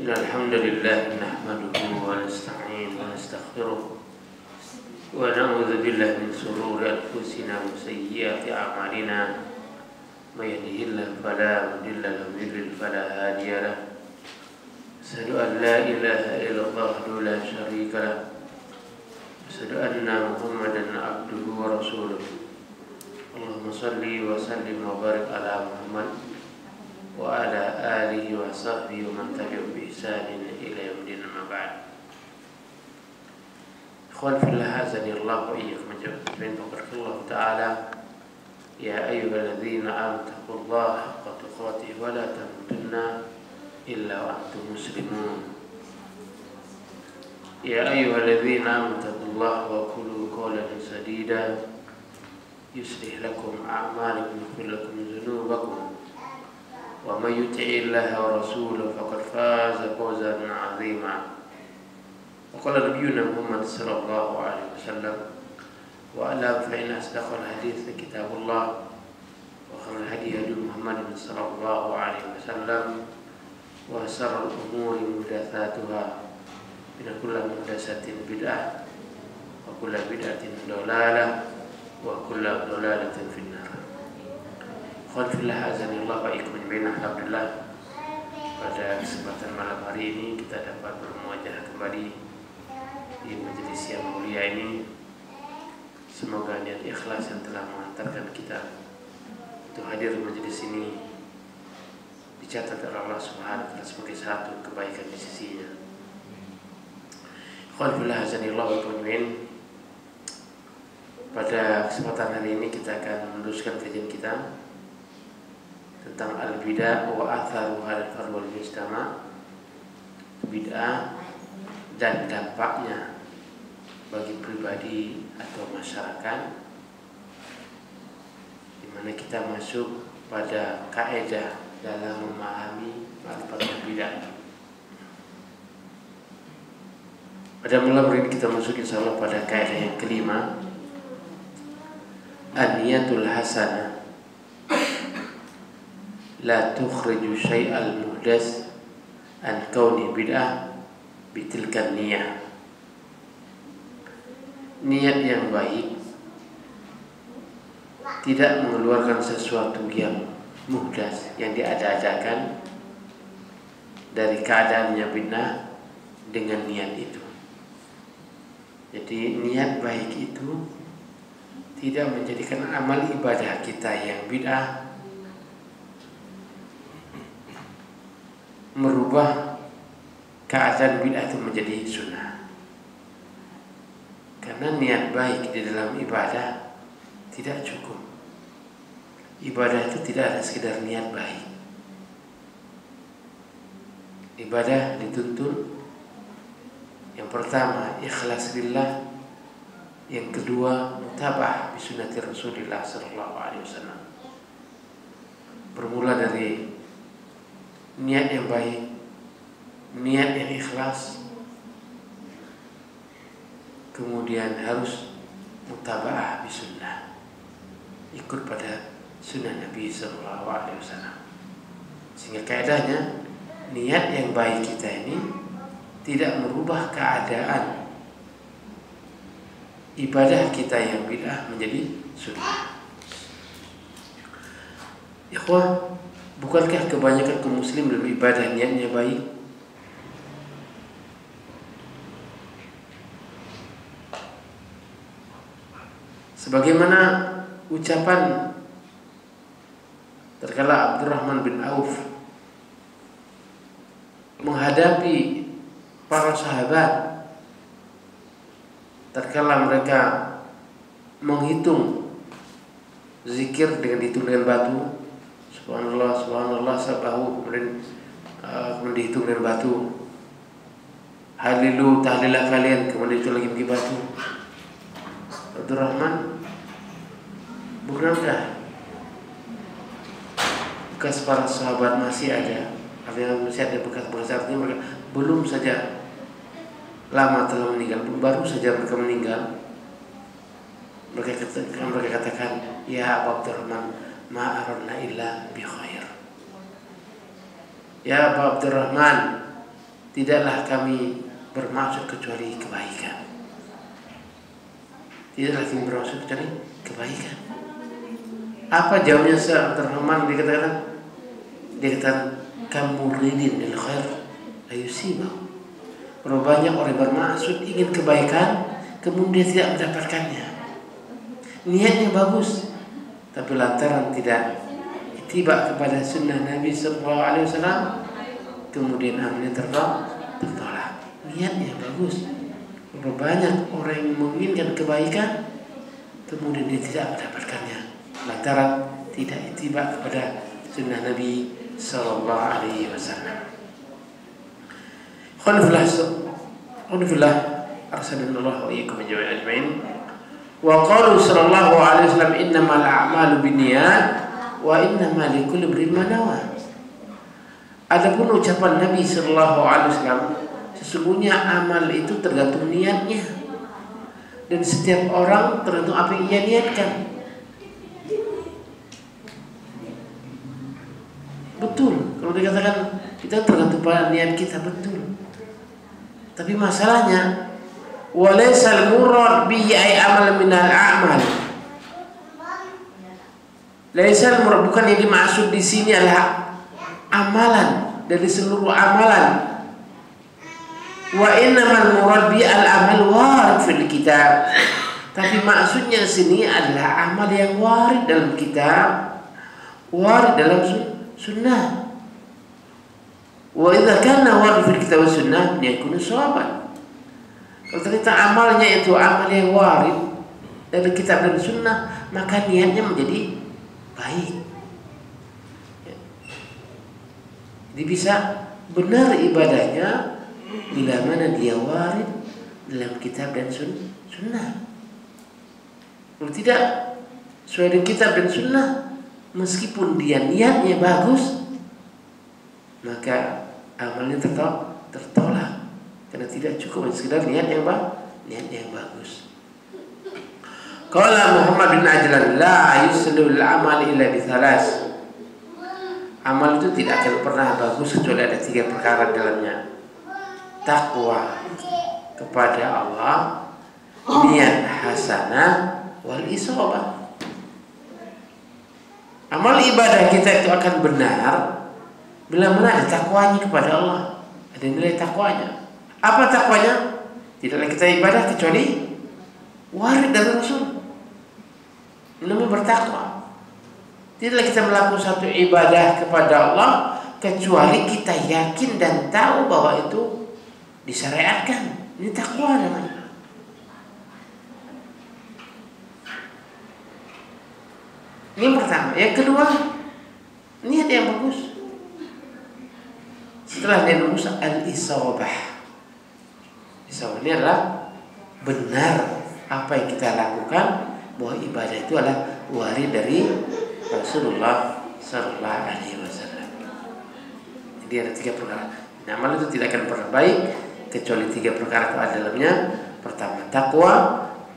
إن الحمد لله نحمده ونستعين ونستغفره ونعوذ بالله من شرور أنفسنا وسيئات أعمالنا من يهده الله فلا مضل له ومن يضلل فلا هادي له أشهد أن لا إله إلا الله وحده لا شريك له أشهد أن محمدا عبده ورسوله اللهم صل وسلم وبارك على محمد وعلى آله وصحبه ومن تبعهم بإحسان إلى يوم الدين أما بعد. إخوان في الله أعزني الله وإياكم أجمعين. فقال الله تعالى يا أيها الذين آمنوا اتقوا الله حق تقاته ولا تموتن إلا وأنتم مسلمون. يا أيها الذين آمنوا اتقوا الله وقولوا قولا سديدا يصلح لكم أعمالكم ويغفر لكم ذنوبكم ومن يطع الله ورسوله فقد فاز فوزا عظيما. وقال نبينا محمد صلى الله عليه وسلم وأعلم فإن أصدق الحديث كتاب الله وخير الهدي هدي محمد صلى الله عليه وسلم وشر الأمور محدثاتها إن كل محدثة بدعة وكل بدعة ضلالة وكل ضلالة في النار. Alhamdulillah azanillah wa ikum ajma'in. Alhamdulillah pada kesempatan malam hari ini kita dapat bermuajah kembali di majelis yang mulia ini. Semoga niat ikhlas yang telah mengantarkan kita untuk hadir di majelis ini dicatat oleh Allah Subhanahu wa taala sebagai satu kebaikan di sisinya. Alhamdulillah azanillah wa ikum ajma'in. Pada kesempatan hari ini kita akan meneruskan kajian kita tentang al-bid'ah wa atharuha al-fard wal mujtama', bid'ah dan dampaknya bagi pribadi atau masyarakat, di mana kita masuk pada kaidah dalam memahami ma'rifat bid'ah. Pada malam ini kita masuk insyaallah pada kaidah yang kelima, an-niyatul hasanah la tukhriju syai'al muhdas an kauni bid'ah bitilkan niyah. Niat yang baik tidak mengeluarkan sesuatu yang muhdas, yang diada-adakan dari keadaannya bid'ah dengan niat itu. Jadi niat baik itu tidak menjadikan amal ibadah kita yang bid'ah merubah keadaan bid'ah itu menjadi sunnah. Karena niat baik di dalam ibadah tidak cukup. Ibadah itu tidak ada sekedar niat baik. Ibadah dituntut yang pertama ikhlas lillah, yang kedua mutabah bi sunnati Rasulillah sallallahu alaihi wasallam. Bermula dari niat yang baik, niat yang ikhlas, kemudian harus mutaba'ah bisunnah, ikut pada sunnah Nabi sallallahu alaihi wasallam. Sehingga kaidahnya niat yang baik kita ini tidak merubah keadaan ibadah kita yang bid'ah menjadi sunnah. Ikhwah, bukankah kebanyakan kaum muslim dalam ibadah niatnya baik? Sebagaimana ucapan terkala Abdurrahman bin Auf menghadapi para sahabat terkala mereka menghitung zikir dengan dihitung dengan batu. Subhanallah, subhanallah, sabahu, kemudian dihitung dengan batu. Halilu, tahlilah kalian, kemudian itu lagi pergi batu. Abdurrahman, bukankah bekas para sahabat masih ada? Artinya masih ada bekas-bekas, artinya mereka belum saja lama telah meninggal, baru saja mereka meninggal. Mereka katakan, ya Abu Abdurrahman, ma'arna illa bi khair. Ya Abu Abdurrahman, tidaklah kami bermaksud kecuali kebaikan. Tidaklah kami bermaksud kecuali kebaikan. Apa jawabnya Abdurrahman? Dia kata kamuridin lil khair ayusibahu. Berapa banyak orang bermaksud ingin kebaikan kemudian tidak mendapatkannya. Niatnya bagus, tapi lantaran tidak tiba kepada sunnah Nabi Sallallahu Alaihi Wasallam, kemudian amalnya tertolak. Niatnya bagus. Berapa banyak orang yang menginginkan kebaikan, kemudian dia tidak mendapatkannya, lantaran tidak tiba kepada sunnah Nabi Sallallahu Alaihi Wasallam. Khonifillah arsalanallahu wa iyyakum ajma'in. Wa qalu sallallahu alaihi wasallam innamal a'malu binniyat wa innamal likulli imrin ma nawa. Adapun ucapan Nabi sallallahu alaihi wasallam, sesungguhnya amal itu tergantung niatnya, dan setiap orang tergantung apa yang ia niatkan. Betul, kalau dikatakan kita tergantung pada niat kita, betul. Tapi masalahnya walaysal murad bihi ay amal minal a'mal. Laysal murad, bukan yang dimaksud di sini adalah amalan dari seluruh amalan. Wa innamal murad bihi al amal warid fil kitab. Tapi maksudnya sini adalah amal yang warid dalam kitab, warid dalam sunnah. Wa idza kana warid fil kitab was sunnah yakunu shawaban. Kalau ternyata amalnya itu amal yang warid dari kitab dan sunnah, maka niatnya menjadi baik. Jadi bisa benar ibadahnya bila mana dia warid dalam kitab dan sunnah. Kalau tidak sesuai dengan kitab dan sunnah, meskipun dia niatnya bagus, maka amalnya tertolak karena tidak cukup sekedar niat yang bagus. Qala Muhammad bin Ajlan la yuslu al-amal illa bi thalas. Amal itu tidak akan pernah bagus kecuali ada 3 perkara dalamnya. Takwa kepada Allah, niat hasanah, wal isabah. Amal ibadah kita itu akan benar bila mana ada takwanya kepada Allah, ada nilai takwanya. Apa takwanya? Tidaklah kita ibadah kecuali warid dari Rasul. Namanya bertakwa. Tidaklah kita melakukan satu ibadah kepada Allah kecuali kita yakin dan tahu bahwa itu disyariatkan. Ini takwa namanya. Ini yang pertama. Yang kedua, niat yang bagus. Setelah dia lulus al-isabah. Isabah ini adalah benar apa yang kita lakukan, bahwa ibadah itu adalah warid dari Rasulullah Sallallahu Alaihi Wasallam. Jadi ada 3 perkara. Amal itu tidak akan pernah baik kecuali 3 perkara itu ada dalamnya. Pertama takwa,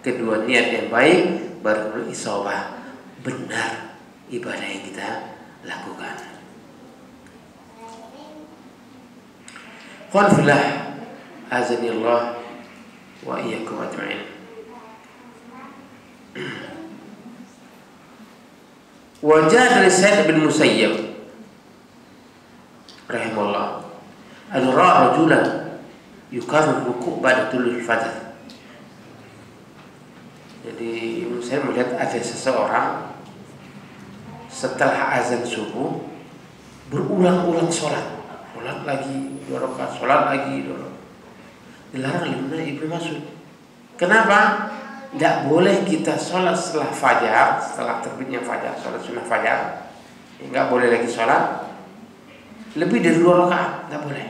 kedua niat yang baik, baru isabah, benar ibadah yang kita lakukan. Qanfillah azanillah wa iyyakum ajma'in. Wajah dari Sa'id bin Musayyib rahimahullah, an-ra'a rajulan yukarrir ruku' ba'da tulul fajr. Jadi saya melihat ada seseorang setelah azan subuh berulang-ulang sholat lagi 2 rakaat, sholat lagi 2 rakaat. Dilarang oleh Ibnu Mas'ud. Kenapa? Tidak boleh kita sholat setelah fajar, setelah terbitnya fajar, sholat sunnah fajar. Tidak boleh lagi sholat lebih dari 2 rakaat, tidak boleh.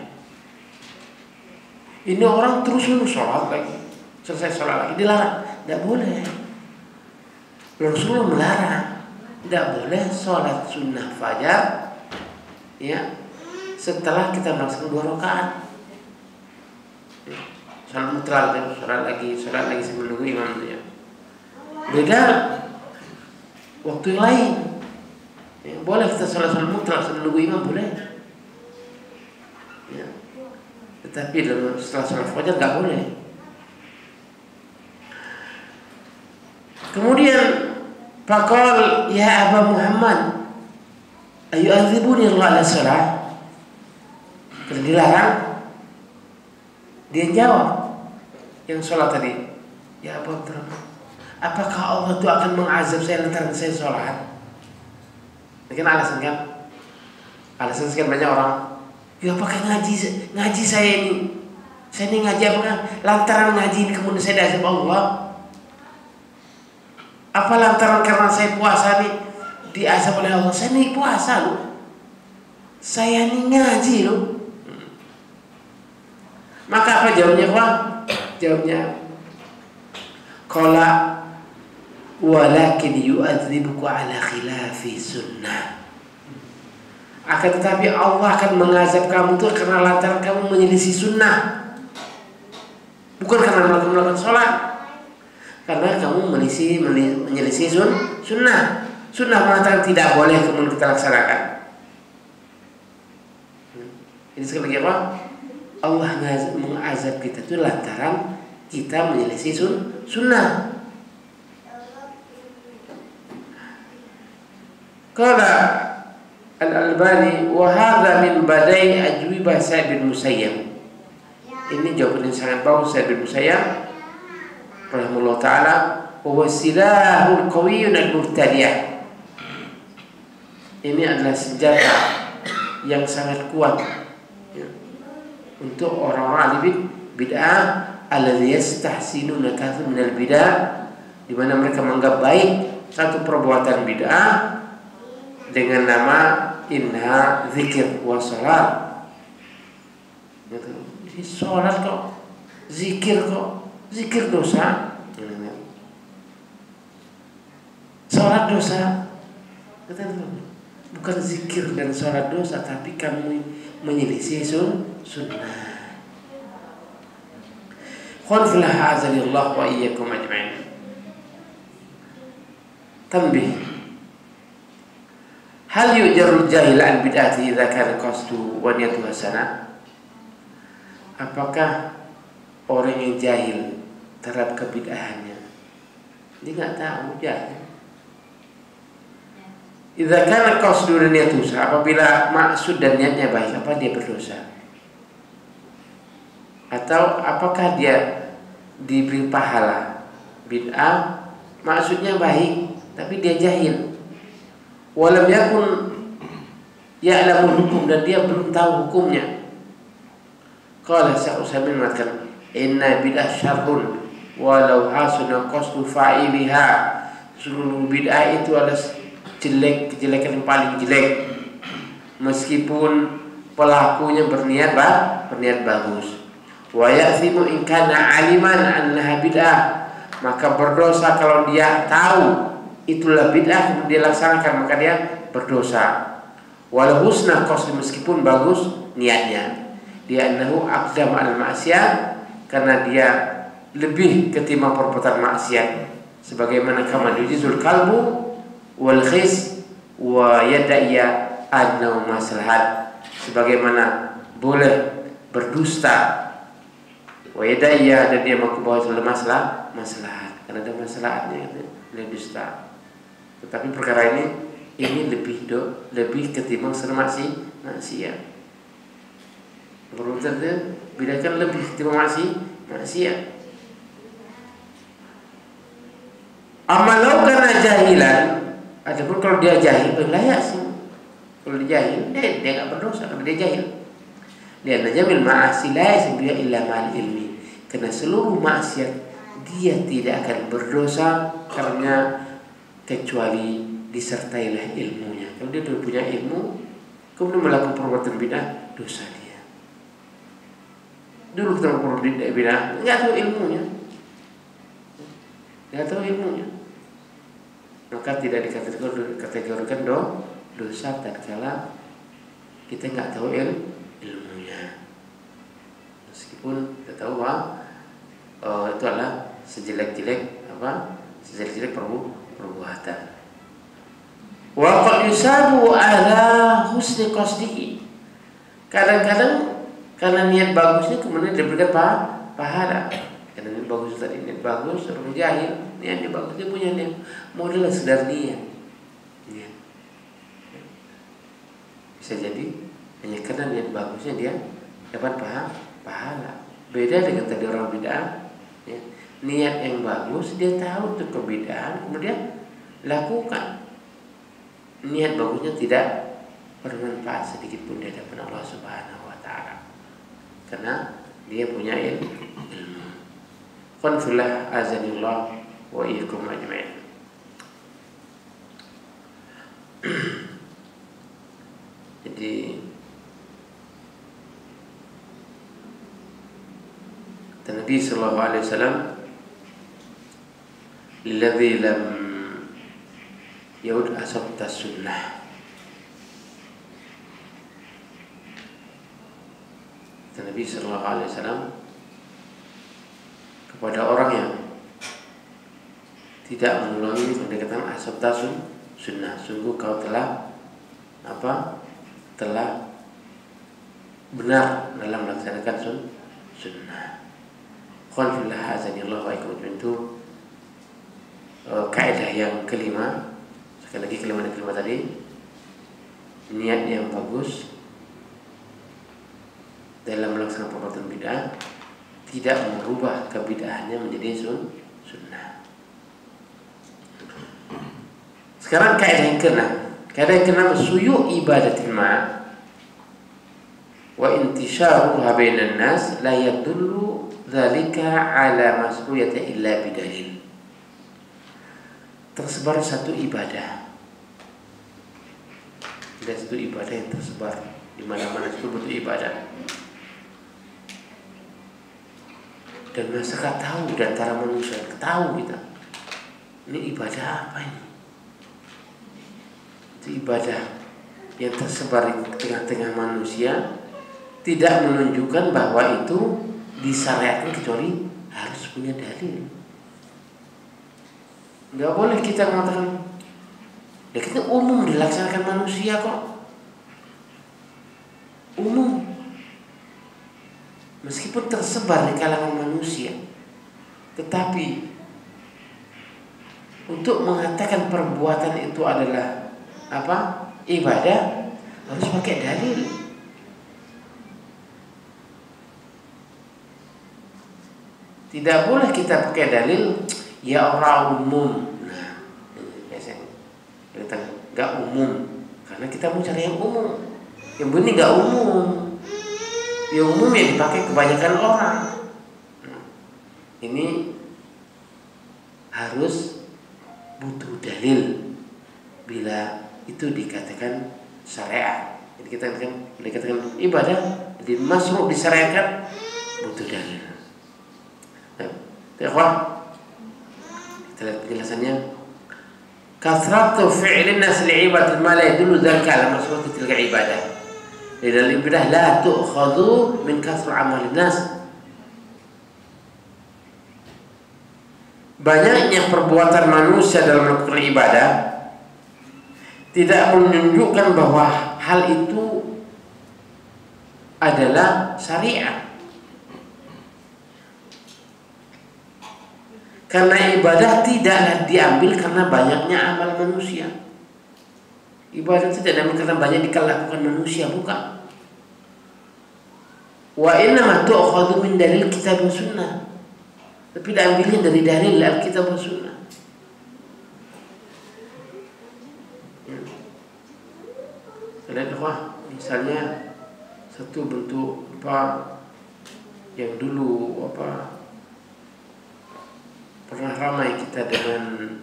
Ini orang terus sholat lagi, selesai sholat lagi, dilarang. Tidak boleh. Rasulullah melarang, tidak boleh sholat sunnah fajar ya setelah kita melaksanakan 2 rakaat. Sholat mutlak, sholat lagi sambil menunggu imam ya. Beda waktu yang lain. Ya, boleh kita sholat mutlak sambil menunggu imam, boleh. Ya. Tetapi setelah sholat fajar nggak boleh. Kemudian faqal ya Aba Muhammad ayu'adzibuni Allah ala sholat. Kalau dilarang, dia jawab yang sholat tadi, ya Abu Abdurrahman, apakah Allah itu akan mengazab saya lantaran saya sholat? Ini kan alasan kan? Alasan sekian banyak orang, ya apakah ngaji saya ini ngaji apa? Lantaran ngaji ini kemudian saya diazab Allah? Apa lantaran karena saya puasa nih diazab oleh Allah? Saya nih puasa loh, saya nih ngaji loh. Maka apa jawabnya Pak? Jawabnya qala walakin yu'adzibuku ala khilafi sunnah. Akan tetapi Allah akan mengazab kamu itu karena lantaran kamu menyelisih sunnah, bukan karena melakukan sholat. Karena kamu menyelisih sunnah. Sunnah mengatakan tidak boleh kemudian kita laksanakan. Ini sekali lagi apa? Allah mengazab kita itu lantaran kita menyelisih sunnah. Qala Al-Albani wa hadza min badai ajwibah Sa'id bin Musayyab. Ini jawaban yang sangat bagus Sa'id bin Musayyab rahimahullah taala, wa wasilahul qawiyyun al-mubtadi'ah. Ini adalah senjata yang sangat kuat untuk orang-orang ahli bid'ah alladzi yastahsinuna katsir minal bid'ah, di mana mereka menganggap baik satu perbuatan bid'ah dengan nama inna zikir wa salat. Jadi salat kok, zikir dosa. Salat dosa. Bukan zikir dan salat dosa, tapi kamu menyelisih sunnah. Khulfillah azalillah wa iyyakum ajma'in. Tanbih. Hal yujarul jahil an bid'ati idza kana qasdu wa niyatu hasanah? Apakah orang yang jahil terhadap kebid'ahannya, dia nggak tahu jahil? Idza kana qasdu wa niyatu hasanah, apabila maksud dan niatnya baik, apa dia berdosa? Atau apakah dia diberi pahala? Bid'ah maksudnya baik tapi dia jahil. Walam yakun ya'lamu hukum, dan dia belum tahu hukumnya. Qala Syekh Utsaimin mengatakan inna bid'ah syarrun walau hasuna qasdu fa'iliha. Seluruh bid'ah itu adalah kejelekan yang paling jelek meskipun pelakunya berniat bagus. Wa ya'thimu in kana 'aliman annaha bid'ah, maka berdosa kalau dia tahu itulah bid'ah dia laksanakan, maka dia berdosa. Walau husna qasd, meskipun bagus niatnya, dia annahu aqdam al ma'siyah, karena dia lebih ketimbang perbuatan maksiat. Sebagaimana kama yujizul qalbu wal khis wa yadaiya annahu maslahat, sebagaimana boleh berdusta wa yadaiya, dan dia mengaku bahwa itu maslahat karena ada maslahatnya, dia dusta. Tetapi perkara ini lebih ketimbang maksiat. Perbuatan itu bedakan lebih ketimbang maksiat. Amalau karena jahilan, adapun kalau dia jahil, layak sih. Kalau dia jahil, dia nggak berdosa karena dia jahil. Dia najamil ma'asi la yasbiya illa ma'al ilmi, karena seluruh maksiat dia tidak akan berdosa karena kecuali disertailah ilmunya. Kalau dia tidak punya ilmu kemudian melakukan perbuatan bid'ah, dosa dia. Dulu kita melakukan bid'ah, nggak tahu ilmunya, maka tidak dikategorikan dosa tatkala kita nggak tahu ilmunya, meskipun kita tahu bahwa itu adalah sejelek-jelek perbuatan. Wa qad yusabu ala husni qasdihi. Kadang-kadang Karena niat bagusnya kemudian diberikan pahala. Karena niat bagus tadi, niat bagus, orang jahil, niatnya bagus, dia punya niat. Modalnya sekedar niat. Bisa jadi hanya karena niat bagusnya dia dapat pahala. Beda dengan tadi orang bid'ah, ya. Niat yang bagus, dia tahu itu kebid'ahan, kemudian lakukan. Niat bagusnya tidak bermanfaat sedikit pun di hadapan Allah Subhanahu wa taala. Karena dia punya ilmu. Qanfillah azanillah wa iyyakum ajma'in. Jadi Nabi sallallahu alaihi wasallam lilladzi lam yaud asabta sunnah. Nabi sallallahu alaihi wasallam kepada orang yang tidak mengulangi pendekatan asabta sunnah, sungguh kau telah telah benar dalam melaksanakan sunnah. Qanfillah azanillah wa iyyakum itu kaidah yang kelima. Sekali lagi kelima tadi, niat yang bagus dalam melaksanakan perbuatan bid'ah tidak merubah kebid'ahannya menjadi sunnah. Sekarang kaidah yang keenam. Kaidah yang keenam, suyu ibadatil ma' wa intisharuha bainan nas la yadullu dzalika ala mas'uliyati illa bidalil. Tersebar satu ibadah. Ada satu ibadah yang tersebar di mana-mana, itu betul ibadah. Dan masyarakat tahu, dan para manusia tahu kita. Ini ibadah apa ini? Itu ibadah yang tersebar di tengah-tengah manusia, tidak menunjukkan bahwa itu disyariatkan kecuali harus punya dalil. Nggak boleh kita mengatakan, ya kita umum dilaksanakan manusia kok. Umum. Meskipun tersebar di kalangan manusia, tetapi untuk mengatakan perbuatan itu adalah ibadah, harus pakai dalil. Tidak boleh kita pakai dalil ya orang umum. Nah, biasanya kita nggak umum karena kita mau cari yang umum. Yang ini nggak umum. Yang umum yang dipakai kebanyakan orang. Nah, ini harus butuh dalil bila itu dikatakan syariat. Jadi kita dikatakan ibadah, jadi masuk disyariatkan, butuh dalil. Nah, ikhwan, kita lihat penjelasannya. Kathratu fi'lin nas li'ibadat ma la yadullu dzalika ala mas'uliyati tilka ibadah. Lidal ibadah la tu'khadhu min kasr amal nas. Banyaknya perbuatan manusia dalam melakukan ibadah tidak menunjukkan bahwa hal itu adalah syariat. Karena ibadah tidaklah diambil karena banyaknya amal manusia. Ibadah tidak diambil karena banyak dilakukan manusia, bukan. Wa innama tu'khadhu min dalil kitab wa sunnah. Tapi diambilnya dari dalil Alkitab dan Sunnah. Lihat misalnya satu bentuk yang dulu pernah ramai kita dengan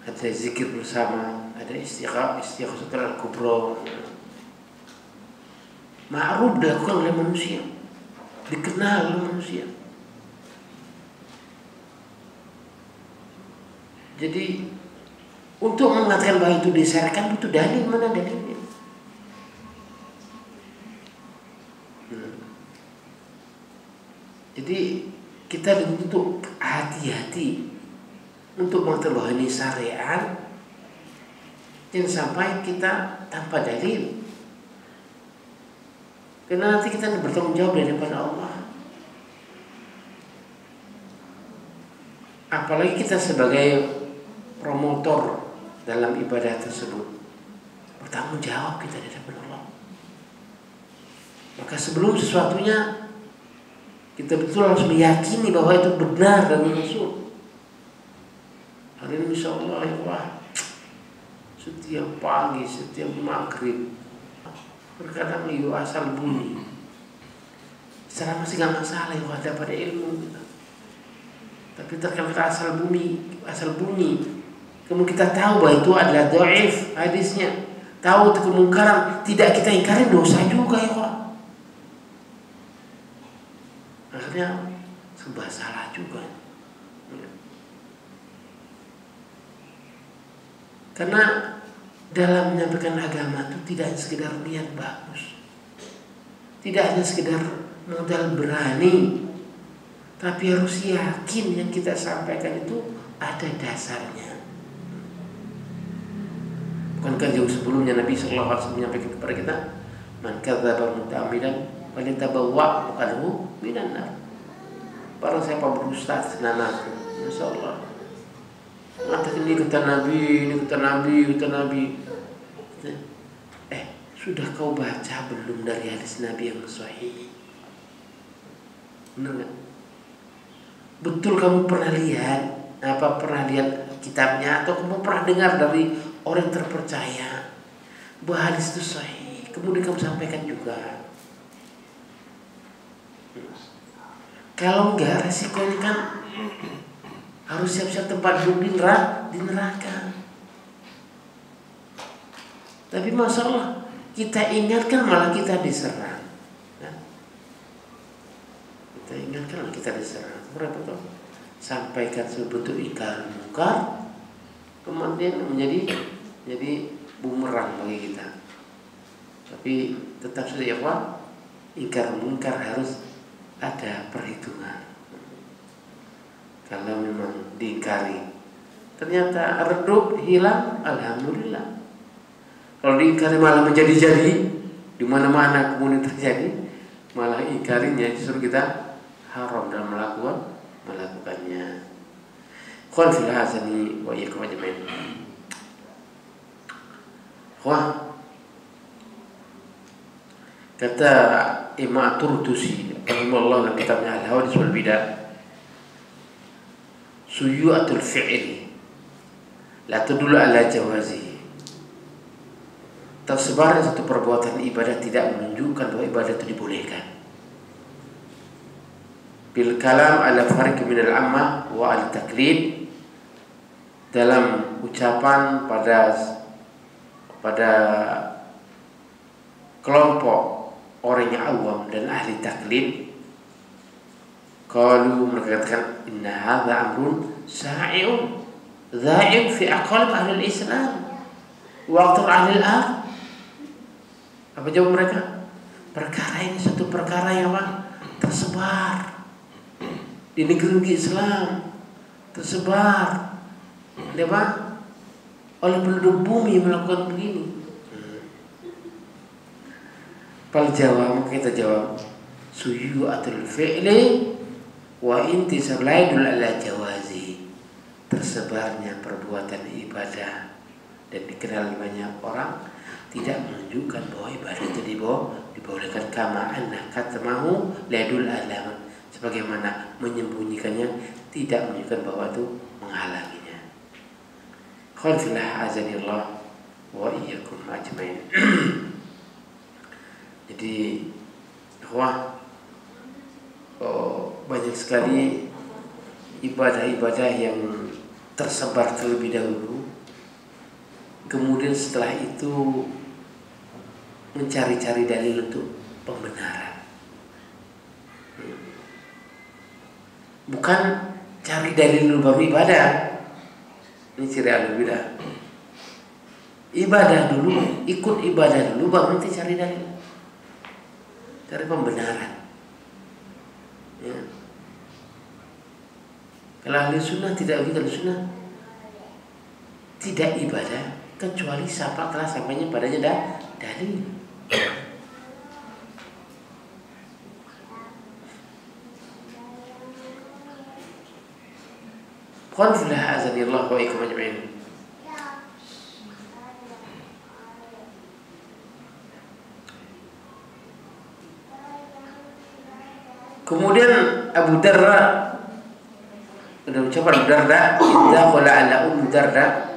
ada zikir bersama, ada istighatsatul kubra. Ma'ruf dilakukan oleh manusia, dikenal oleh manusia. Jadi untuk mengatakan bahwa itu disyariatkan butuh dalil, mana dalilnya? Jadi kita dituntut hati-hati untuk mengatakan bahwa ini syariat, jangan sampai kita tanpa dalil. Karena nanti kita bertanggung jawab di hadapan Allah. Apalagi kita sebagai promotor dalam ibadah tersebut, bertanggung jawab kita di hadapan Allah. Maka sebelum sesuatunya kita betul harus meyakini bahwa itu benar dan Rasul. Hari ini insya Allah ya Allah, setiap pagi, setiap maghrib, terkadang itu asal bunyi. Secara masih gak masalah ya ada pada ilmu kita. Tapi terkadang asal bunyi. Kemudian kita tahu bahwa itu adalah dhaif hadisnya. Tahu itu kemungkaran, tidak kita ingkari, dosa juga ya Allah. Akhirnya serba salah juga. Karena dalam menyampaikan agama itu tidak hanya sekedar niat bagus, tidak hanya sekedar modal berani, tapi harus yakin yang kita sampaikan itu ada dasarnya. Bukankah jauh sebelumnya Nabi sallallahu alaihi wasallam menyampaikan kepada kita, "Man kadzdzaba muta'ammidan falyatabawwa' maq'adahu minan nar." Barang siapa berdusta atas namaku, insyaallah mengatakan ini kata Nabi. Sudah kau baca belum dari hadis Nabi yang sahih? Benar nggak? Betul kamu pernah lihat kitabnya, atau kamu pernah dengar dari orang terpercaya bahwa hadis itu sahih, kemudian kamu sampaikan juga? Kalau enggak, resikonya kan harus siap-siap tempat duduk di neraka. Tapi masalah kita ingatkan malah kita diserang. Kita ingatkan malah kita diserang. Berapa tuh? Sampaikan sebentuk ingkar mungkar, kemudian menjadi bumerang bagi kita. Tapi tetap saja ya Pak, ingkar mungkar harus ada perhitungan. Kalau memang diingkari ternyata redup hilang, alhamdulillah. Kalau diingkari malah menjadi-jadi di mana-mana kemudian terjadi, malah ingkarinya justru kita haram dalam melakukannya. Qul fil hasani wa iyyakum ajmain. Wah, kata Imam Turtusi rahimahullah dalam kitabnya Al-Hawadits wal Bidah, suyu'atul fi'li la tadullu ala jawazihi. Tersebarnya satu perbuatan ibadah tidak menunjukkan bahwa ibadah itu dibolehkan. Bil kalam ala fariq min al-ammah wa al-taqlid, dalam ucapan pada kelompok orang yang awam dan ahli taklid. Qalu, mereka katakan, inna hadza amrun sa'iun dha'im fi aqalib ahli al-Islam wa akthar ahli al-ard. Apa jawab mereka? Perkara ini satu perkara yang tersebar di negeri Islam, tersebar oleh penduduk bumi melakukan begini. Fal jawab, kita jawab, suyu'atul fi'li wa intisar laidul ala jawazi. Tersebarnya perbuatan ibadah dan dikenal banyak orang tidak menunjukkan bahwa ibadah itu dibolehkan. Kama anna katmahu laidul alam, sebagaimana menyembunyikannya tidak menunjukkan bahwa itu menghalanginya. Khalfillah azanillah wa iyyakum ajmain. Jadi banyak sekali ibadah-ibadah yang tersebar terlebih dahulu, kemudian setelah itu mencari-cari dalil untuk pembenaran. Bukan cari dalil dulu baru ibadah. Ini ciri ahli bidah. Ibadah dulu, ikut ibadah dulu, baru nanti cari dalil, cari pembenaran. Ya. Kalau ahli sunnah tidak begitu. Ahli sunnah tidak ibadah kecuali telah sampainya padanya dalil. Qul filah azanillah wa ikum ajma'in. Kemudian Abu Darda, ada ucapan Abu Darda, idza qala ala Ummu Darda,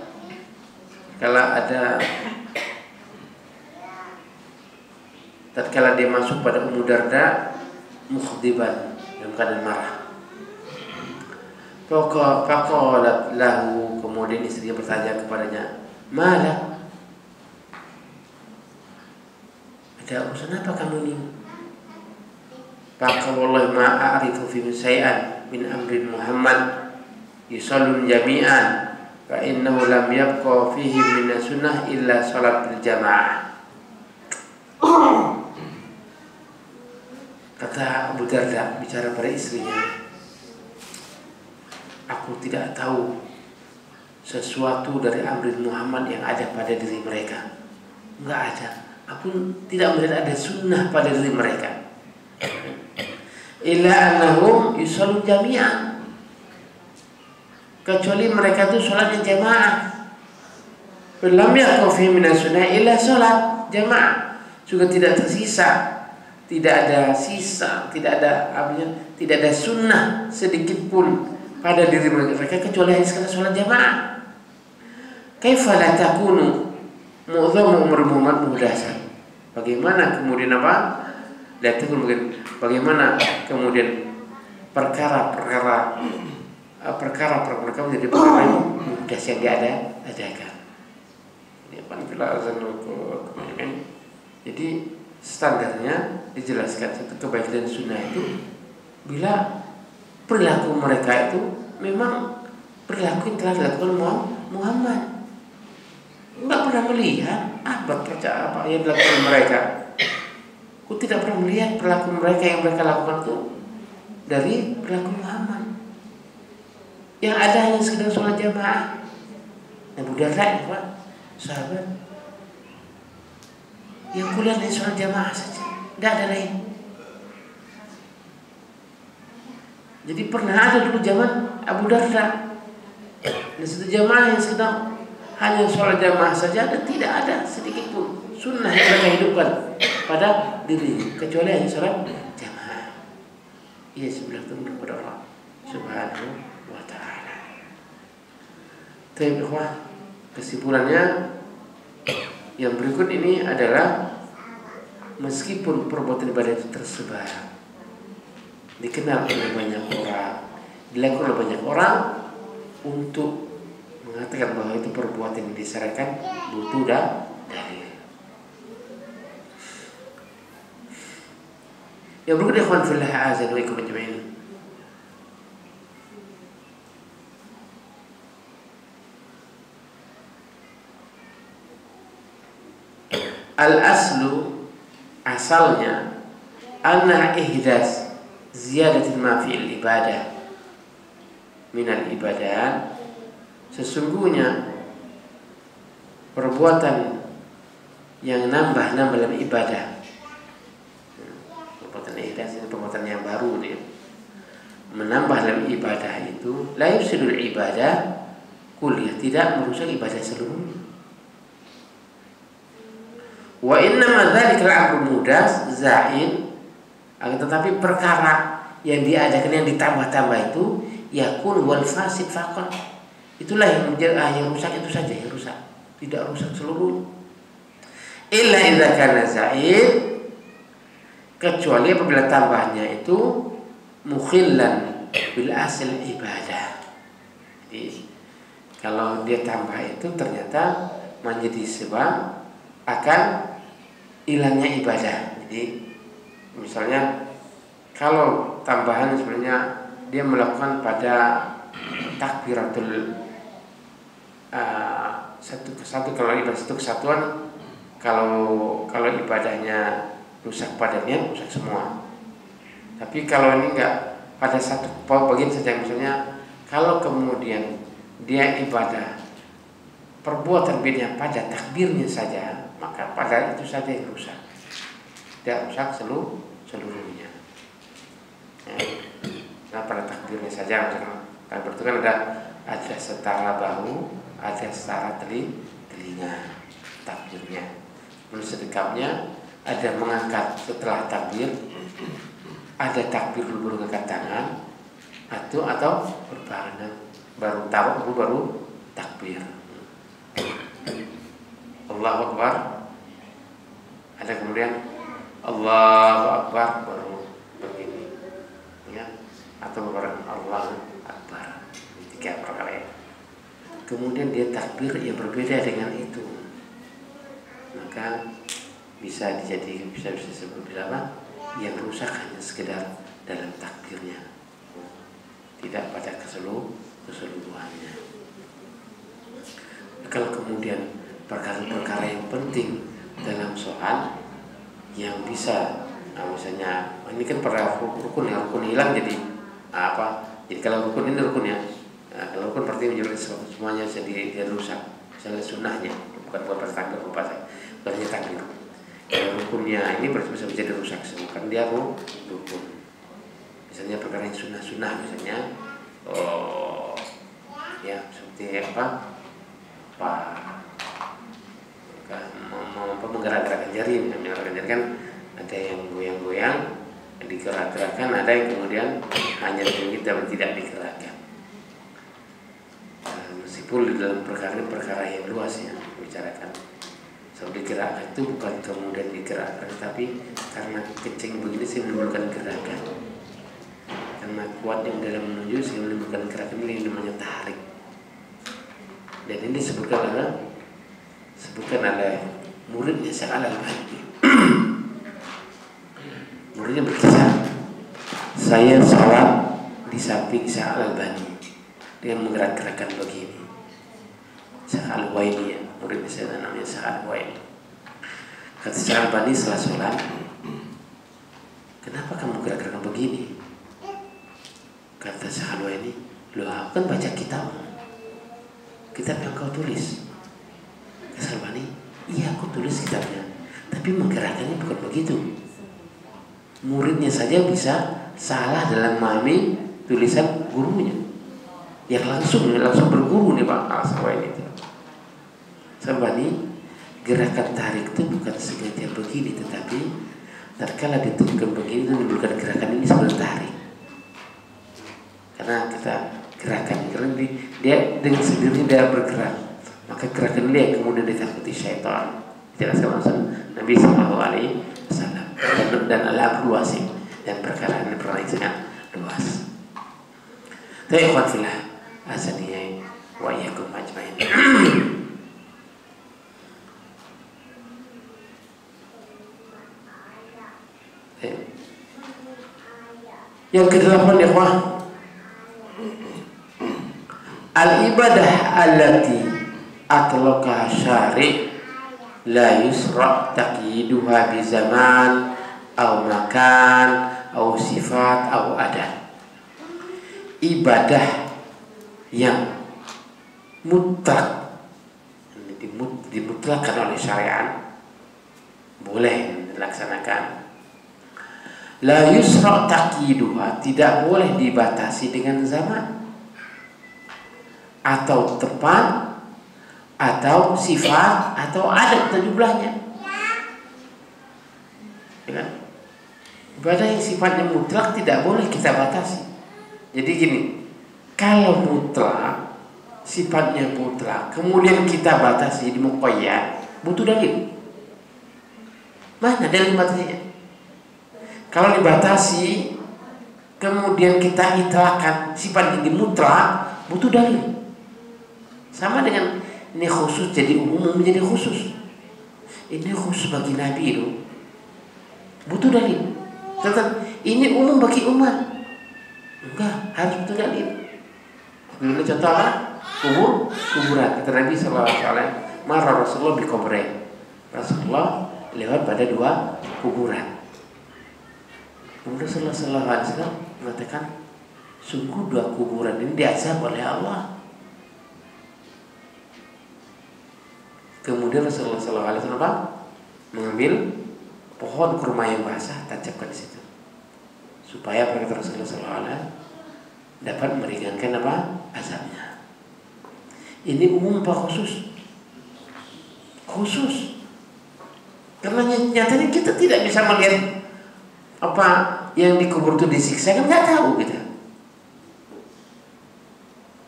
kalau ada tatkala dia masuk pada Ummu Darda mukhdiban, dalam keadaan marah. Faqalat lahu, kemudian istrinya bertanya kepadanya, "Malak? Ada urusan apa kamu ini?" Faqala wallahi ma a'rifu fi shay'an min amri Muhammad yusallun jami'an fa innahu lam yabqa fihi min sunnah illa salat bil jamaah. Kata Abu Darda bicara pada istrinya, aku tidak tahu sesuatu dari amri Muhammad yang ada pada diri mereka. Enggak ada. Aku tidak melihat ada sunnah pada diri mereka. Illa annahum yusallun jami'an, kecuali mereka itu sholatnya jamaah. Lam yakun fi min sunnah illa sholat jamaah. Juga tidak tersisa, tidak ada sisa, tidak ada sunnah sedikit pun pada diri mereka kecuali hanya sekadar sholat jamaah. Kaifa la takunu mu'dhamu umur Muhammad muhdatsan? Bagaimana kemudian apa? Bagaimana kemudian perkara menjadi perkara yang mudah yang diadakan. Jadi standarnya dijelaskan satu kebaikan dan sunnah itu bila perilaku mereka itu memang perilaku yang telah dilakukan Muhammad. Enggak pernah melihat apa yang dilakukan mereka. Aku tidak pernah melihat perilaku mereka yang mereka lakukan itu dari perilaku Muhammad. Yang ada hanya sekedar sholat jamaah. Abu Darda, Pak, sahabat, yang kuliah hanya sholat jamaah saja, tidak ada lain. Jadi pernah ada dulu zaman Abu Darda, di situ jamaah yang sedang hanya sholat jamaah saja, dan tidak ada sedikit pun sunnah yang mereka hidupkan pada diri kecuali hanya sholat jamaah. Ia sebelah tunduk kepada Allah Subhanahu wa ta'ala. Tapi kesimpulannya yang berikut ini adalah meskipun perbuatan ibadah itu tersebar, dikenal oleh banyak orang, dilakukan oleh banyak orang, untuk mengatakan bahwa itu perbuatan yang disyariatkan butuh dalil. Yang berikut ikhwan fillah azan wa ikum ajma'in. Al-aslu, asalnya, anna ihdas ziyadatin ma fi'il ibadah minal ibadah, sesungguhnya perbuatan yang nambah dalam ibadah. Perbuatan ihdas ini perbuatan yang baru dia. Menambah dalam ibadah itu la yufsidul ibadah kulliyah, tidak merusak ibadah seluruhnya. Wa innama dzalikal amru mudas zaid, akan tetapi perkara yang diadakan yang ditambah-tambah itu yakun wal fasid faqat, itulah yang menjadi yang rusak itu saja yang rusak, tidak rusak seluruhnya. Illa idza kana zaid, kecuali apabila tambahnya itu mukhillan bil asl ibadah. Jadi kalau dia tambah itu ternyata menjadi sebab akan hilangnya ibadah. Jadi misalnya kalau tambahan sebenarnya dia melakukan pada takbiratul satu kalau ibadah satu kesatuan, kalau ibadahnya rusak padanya rusak semua. Tapi kalau ini enggak, pada satu bagian saja, misalnya kalau kemudian dia ibadah perbuatan bedanya pada takbirnya saja, maka pada itu saja yang rusak, tidak rusak seluruhnya. Nah, pada takbirnya saja, misalnya takbir itu kan ada setara bahu, ada setara telinga takbirnya. Menurut sedekapnya ada mengangkat setelah takbir, ada takbir dulu baru mengangkat tangan, atau berbarengan baru tahu baru takbir. Allahu Akbar, ada kemudian Allahu Akbar baru begini, ya, atau bareng Allahu Akbar, 3 perkara ya. Kemudian dia takbir yang berbeda dengan itu, maka bisa disebut apa? Yang rusak hanya sekedar dalam takbirnya, tidak pada keseluruhannya. Kalau kemudian perkara-perkara yang penting dalam soal yang bisa, misalnya ini kan pada rukun hilang jadi apa? Jadi kalau rukun ini rukun ya, kalau rukun berarti menjadi semuanya jadi rusak. Misalnya sunnahnya bukan pada takbir, bukan takbir. Kalau rukunnya ini berarti bisa menjadi rusak semua, kan dia rukun. Misalnya perkara yang sunnah misalnya, ya seperti apa? Menggerak-gerakkan jari, menggerakkan jari kan ada yang goyang-goyang, digerak-gerakkan, ada yang kemudian hanya kita tidak digerakkan. Meskipun di dalam perkara yang luas ya bicarakan, so digerakkan itu bukan kemudian digerakkan, tapi karena kencing begini sih menimbulkan gerakan, karena kuat yang dalam menuju sehingga menimbulkan gerakan, ini namanya tarik. Dan ini disebutkan oleh muridnya Syekh Al-Albani. Muridnya berkisah, saya sholat di samping Syekh Al-Albani dengan menggerak-gerakkan begini. Syekh Al-Waini ya, muridnya saya namanya Syekh Al-Waini. Kata Syekh Al-Albani setelah sholat, kenapa kamu gerak-gerakkan begini? Kata Syekh Al-Waini, loh aku kan baca kitab yang kau tulis. Kata Al-Albani, iya aku tulis kitabnya, tapi menggerakkannya bukan begitu. Muridnya saja bisa salah dalam memahami tulisan gurunya yang langsung berguru nih Pak Al-Albani itu. Al-Albani, gerakan tarik itu bukan sengaja begini, tetapi tatkala ditentukan begini dan menimbulkan gerakan ini sebenarnya tarik. Karena kita gerakan dia dengan sendirinya dia bergerak, maka gerakan dia yang kemudian ditakuti syaitan. Jelaskan langsung Nabi Sallallahu Alaihi Wasallam dan alam luas dan perkara ini yang sangat luas. Tapi ikhwan fillah, azaniyai wa iyyakum ajmain. Yang ke-8 ikhwan, al-ibadah allati atlaqaha syari' la yusra' taqyiduha bi zaman aw makan aw sifat aw adat. Ibadah yang mutlak dimutlakkan oleh syariat boleh dilaksanakan. La yusra' taqyiduha, tidak boleh dibatasi dengan zaman atau tempat atau sifat atau adat dan jumlahnya. Ya kan? Ibadah yang sifatnya mutlak tidak boleh kita batasi. Jadi gini, kalau mutlak, sifatnya mutlak, kemudian kita batasi di muqayyad, butuh dalil. Mana dalil batasnya? Kalau dibatasi, kemudian kita itlaqkan sifat yang mutlak, butuh dalil. Sama dengan ini khusus jadi umum menjadi khusus. Ini khusus bagi Nabi itu, butuh dalil. Tentang ini umum bagi umat, enggak, harus butuh dalil. Ini contoh apa? Kuburan. Kata Nabi Sallallahu Alaihi Wasallam, marah Rasulullah bi kuburan. Rasulullah lewat pada 2 kuburan. Kemudian Rasulullah Sallallahu Alaihi Wasallam mengatakan, sungguh 2 kuburan ini diazab oleh Allah. Kemudian Rasulullah Sallallahu Alaihi Wasallam mengambil pohon kurma yang basah, tancapkan di situ, supaya kata Rasulullah Sallallahu Alaihi Wasallam dapat meringankan azabnya. Ini umum apa khusus? Khusus. Karena nyatanya kita tidak bisa melihat apa yang dikubur itu disiksa, kan nggak tahu kita.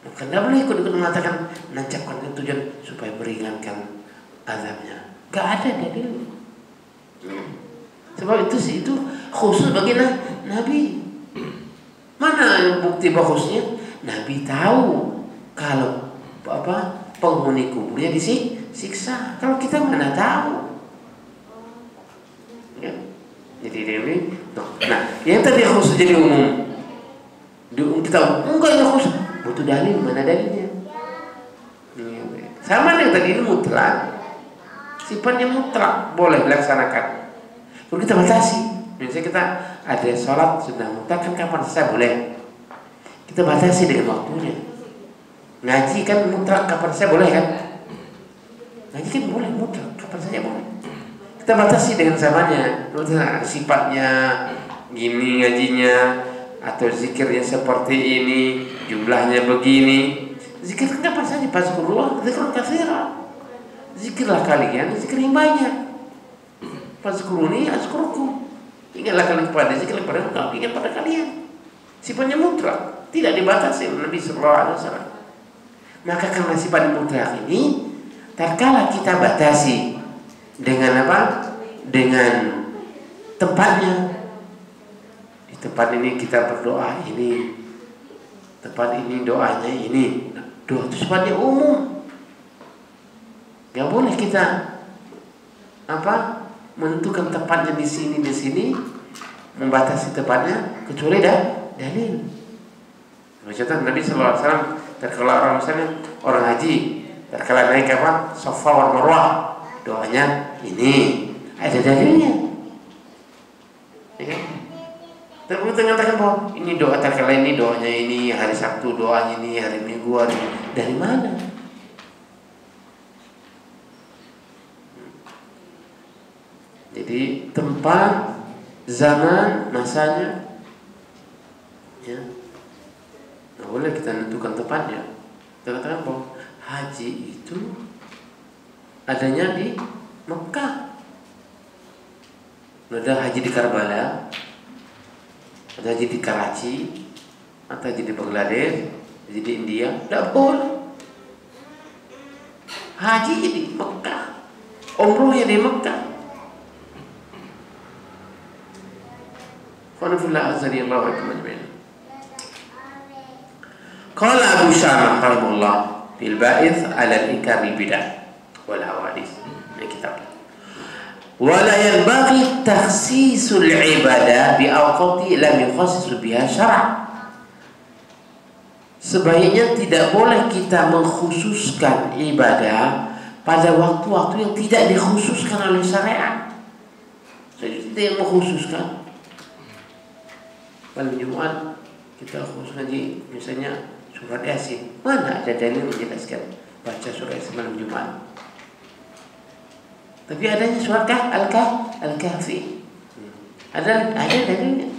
Maka nggak boleh ikut-ikut mengatakan nancapkan tujuan supaya meringankan azabnya. Nggak ada dalil. Sebab itu khusus bagi Nabi. Mana bukti khususnya? Nabi tahu kalau penghuni kuburnya disiksa. Kalau kita mana tahu? Ya. Jadi ini. Nah, yang tadi khusus jadi umum. Kita enggak ini khusus. Butuh dalil, mana dalilnya? Sama yang tadi ini mutlak. Sifatnya mutlak, boleh dilaksanakan. Kalau kita batasi, misalnya kita ada sholat sudah mutlak, kan kapan saja boleh. Kita batasi dengan waktunya. Ngaji kan mutlak, kapan saja boleh kan? Ngaji kan boleh mutlak, kapan saja boleh. Kita batasi dengan zamannya, sifatnya gini ngajinya, atau zikirnya seperti ini, jumlahnya begini. Zikir kan kapan saja, fazkurullah dzikran katsiran. Zikirlah kalian, zikir yang banyak. Fazkuruni azkurkum. Ingatlah kalian kepada zikir kepada engkau, ingat pada kalian. Sifatnya mutlak, tidak dibatasi oleh Nabi sallallahu alaihi wasallam. Maka karena sifat mutlak ini, tatkala kita batasi dengan apa? Dengan tempatnya. Di tempat ini kita berdoa ini, tempat ini doanya ini. Doa itu sifatnya umum. Gak boleh kita menentukan tempatnya di sini, membatasi tempatnya kecuali dalil. Contoh Nabi sallallahu alaihi wasallam terkala orang misalnya orang haji, terkala naik Safa wal Marwah, doanya ini ada dalilnya. Ya kan? Terus mengatakan bahwa ini doa terkala ini doanya ini, hari Sabtu doanya ini, hari Minggu dari mana? Jadi tempat, zaman, masanya, ya, nggak boleh kita tentukan tempatnya. Kita katakan bahwa haji itu adanya di Mekah. Ada haji di Karbala, ada haji di Karachi, atau haji di Bangladesh, haji di India. Tidak boleh. Haji di Mekah, umrohnya di Mekah. Qanafillah azani Allah wa ajma'in. Qala Abu Syamah rahimahullah fil ba'ith 'ala al-inkar bil bidah wal hawadith. Ini kitab. Wala yanbaghi takhsisul ibadah bi awqati lam yukhassis biha syara'. Sebaiknya tidak boleh kita mengkhususkan ibadah pada waktu-waktu yang tidak dikhususkan oleh syariat. Jadi tidak mengkhususkan. Malam Jumat kita khusus ngaji misalnya surat Yasin. Mana ada dalil menjelaskan baca surat Yasin malam Jumat? Tapi adanya surat Al-Kahfi. Ada dalilnya.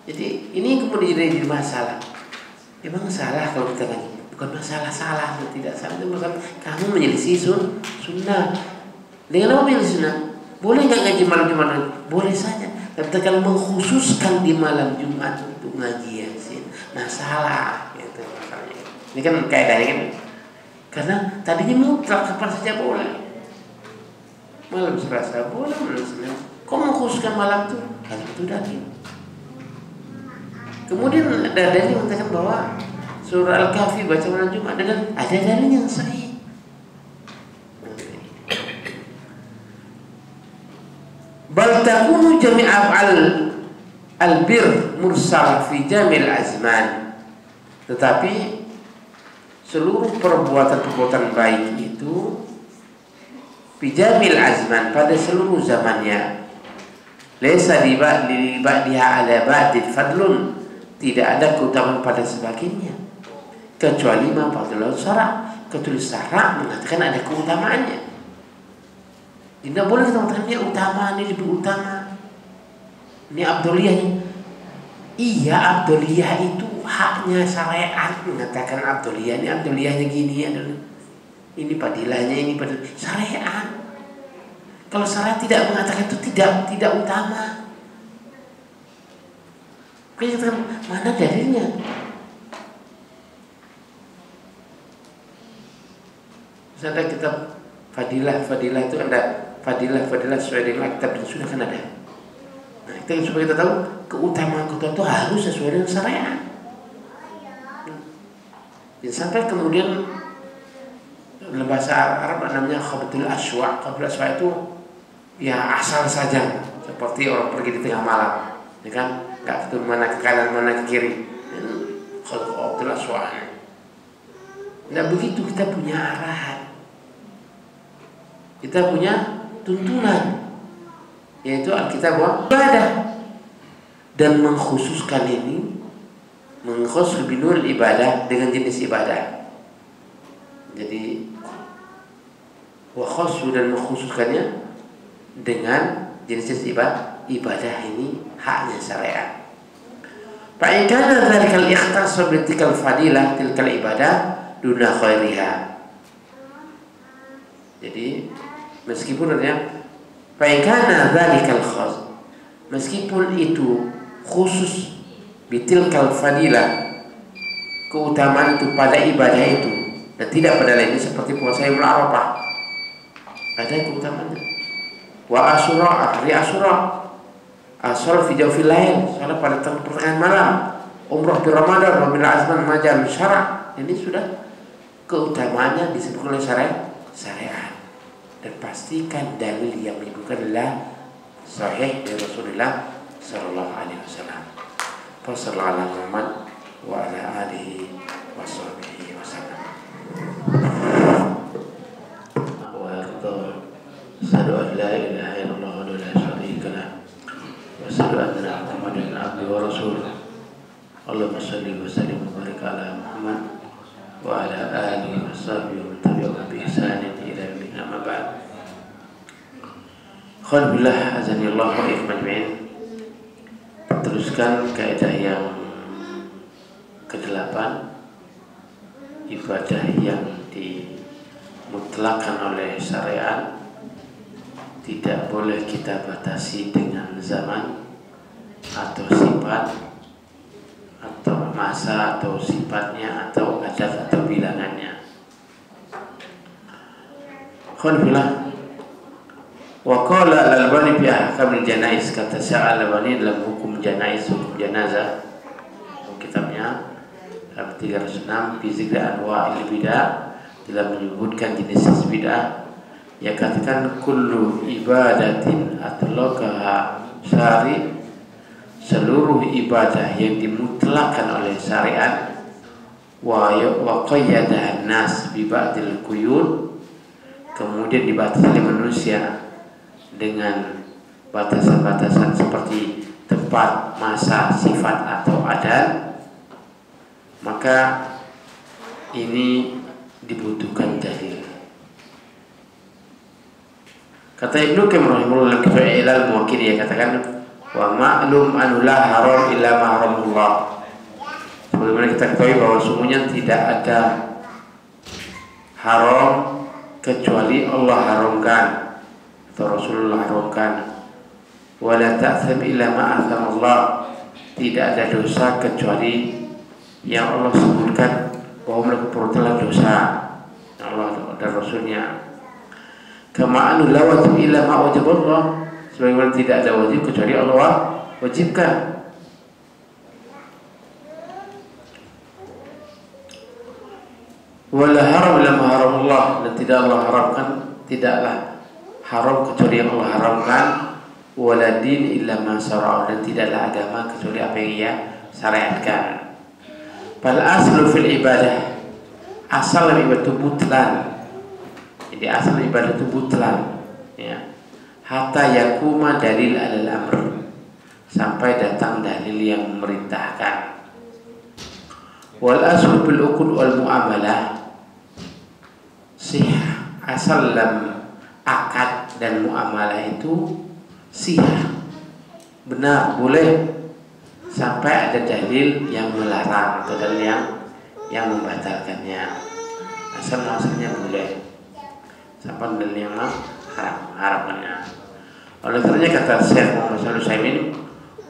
Jadi ini kemudian jadi masalah. Memang salah kalau kita ngaji. Bukan masalah salah atau tidak salah, itu masalah kamu menyelisih sunnah. Dengan apa menyelisih sunnah? Boleh nggak ngaji malam Jumat? Boleh saja. Tapi kalau mengkhususkan di malam Jumat untuk ngaji Yasin, masalah gitu masalahnya. Ini kan kaidahnya kan. Karena tadinya mutlak kapan saja boleh. Malam Selasa boleh, malam Senin. Kok mengkhususkan malam itu? Hal itu dalil. Kemudian ada dalil mengatakan bahwa surah Al-Kahfi baca malam Jumat dan ada dalil yang sahih. Bal takunu jami'a al-bir mursal fi jamil azman. Tetapi seluruh perbuatan-perbuatan baik itu fi jamil azman, pada seluruh zamannya. Laisa li ba'diha ala ba'dil fadlun, tidak ada keutamaan pada sebagiannya kecuali ma fadlul syara', kecuali syara' mengatakan ada keutamaannya. Tidak boleh kita mengatakan ini utama, ini lebih utama, ini abdoliyahnya. Iya, abdoliyah itu haknya syariat mengatakan abduliyah ini abduliyahnya gini, ini padilahnya, ini padilah syariat. Kalau syariat tidak mengatakan itu tidak utama. Kita mana dalilnya? Ada kitab fadilah itu ada fadilah sesuai dengan kitab dan sudah kan ada. Nah, itu supaya kita tahu keutamaan itu harus sesuai dengan syariat. Sampai kemudian dalam bahasa Arab namanya khabatul aswa. Khabatul aswa itu ya asal saja, seperti orang pergi di tengah malam, ya kan? Enggak tahu mana ke kanan mana ke kiri. Khabatul aswa. Nah, begitu kita punya arahan. Kita punya tuntunan, yaitu Alkitab wa ibadah, dan mengkhususkan ini, mengkhusus binul ibadah dengan jenis ibadah. Jadi wakhusu dan mengkhususkannya dengan jenis ibadah ini haknya syariat. Fa in kana dzalikal ikhtas bi tilkal fadilah tilkal ibadah duna khairiha. Jadi meskipun artinya fa in kana dzalikal khas, meskipun itu khusus bi tilkal fadilah, keutamaan itu pada ibadah itu dan tidak pada lainnya, seperti puasa Yaumul Arafah ada keutamaannya. Wa Asyura, hari Asyura, asal fi jawfil lail, salat pada pertengahan malam, umrah di Ramadan, wa bil azman majal syara'. Ini sudah keutamaannya disebutkan oleh syariat. Dan pastikan dalil yang menyebutkan adalah sahih dari Rasulullah sallallahu alaihi wasallam. Sallallahu alaihi Muhammad wa ala alihi wa sahbihi wasallam. أشهد أن لا إله إلا الله وحده لا شريك له وأشهد أن محمدا عبده ورسوله اللهم صل وسلم وبارك على محمد وعلى آله وصحبه ومن تبعهم بإحسان إلى يوم الدين أما بعد. Alhamdulillah, azani Allah wa iyyakum ajma'in. Teruskan kaidah yang ke-8, ibadah yang dimutlakan oleh syariat tidak boleh kita batasi dengan zaman atau sifat atau masa atau sifatnya atau adat atau bilangannya. Alhamdulillah. Wa qala al-Albani fi ahkamil janaiz, kata Syekh Al-Albani dalam hukum janaiz, hukum jenazah, kitabnya dalam 306 fi zikri anwa'il bidah, dalam menyebutkan jenis bid'ah. Ya, katakan kullu ibadatin atlaqaha syari, seluruh ibadah yang dimutlakan oleh syariat, wa qayyadaha nas bi ba'dil quyud, kemudian dibatasi oleh manusia dengan batasan-batasan seperti tempat, masa, sifat atau adat, maka ini dibutuhkan dalil. Kata Ibnu Qayyim rahimahullah dalam kitab Ilal Muwaqqid, dia katakan wa ma'lum an la haram illa ma haramullah. Sebagaimana kita ketahui bahwa sungguhnya tidak ada haram kecuali Allah haramkan atau Rasulullah haramkan. Wa la ta'tham illa ma athamallah, tidak ada dosa kecuali yang Allah sebutkan bahwa mereka perbuatan dosa Allah dan Rasulnya. Kama anu la wajib illa ma wajaballah, sebagaimana tidak ada wajib kecuali Allah wajibkan. Wala haram illa ma haramullah, dan tidak Allah haramkan, tidaklah haram kecuali yang Allah haramkan. Wala din illa ma syara'a, dan tidaklah agama kecuali apa yang Ia syariatkan. Fal aslu fil ibadah, asal ibadah itu butlan. Jadi asal ibadah itu butlan, ya. Hatta yakuma dalil alal amr, sampai datang dalil yang memerintahkan. Wal aslu bil uqud wal muamalah, sihah, asal dalam akad dan muamalah itu sihah, benar, boleh sampai ada dalil yang melarang atau dalil yang membatalkannya. Asal-asalnya boleh sampai dalil yang haramnya. Oleh karenanya kata Syekh Muhammad Shalih Utsaimin,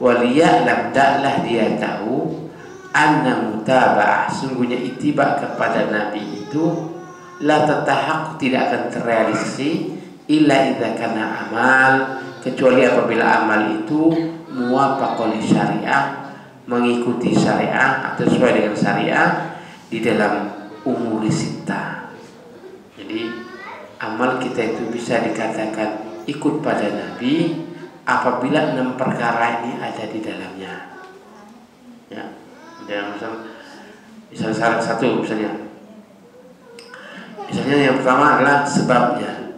waliya'lam, daklah dia tahu, anna mutaba'ah, sungguhnya ittiba kepada Nabi itu la tatahaq, tidak akan terrealisasi illa idza kana amal, kecuali apabila amal itu muwafaqah li syariah, mengikuti syariah atau sesuai dengan syariah di dalam umur sittah. Jadi amal kita itu bisa dikatakan ikut pada Nabi apabila 6 perkara ini ada di dalamnya. Ya, dan misalnya syarat satu misalnya yang pertama adalah sebabnya.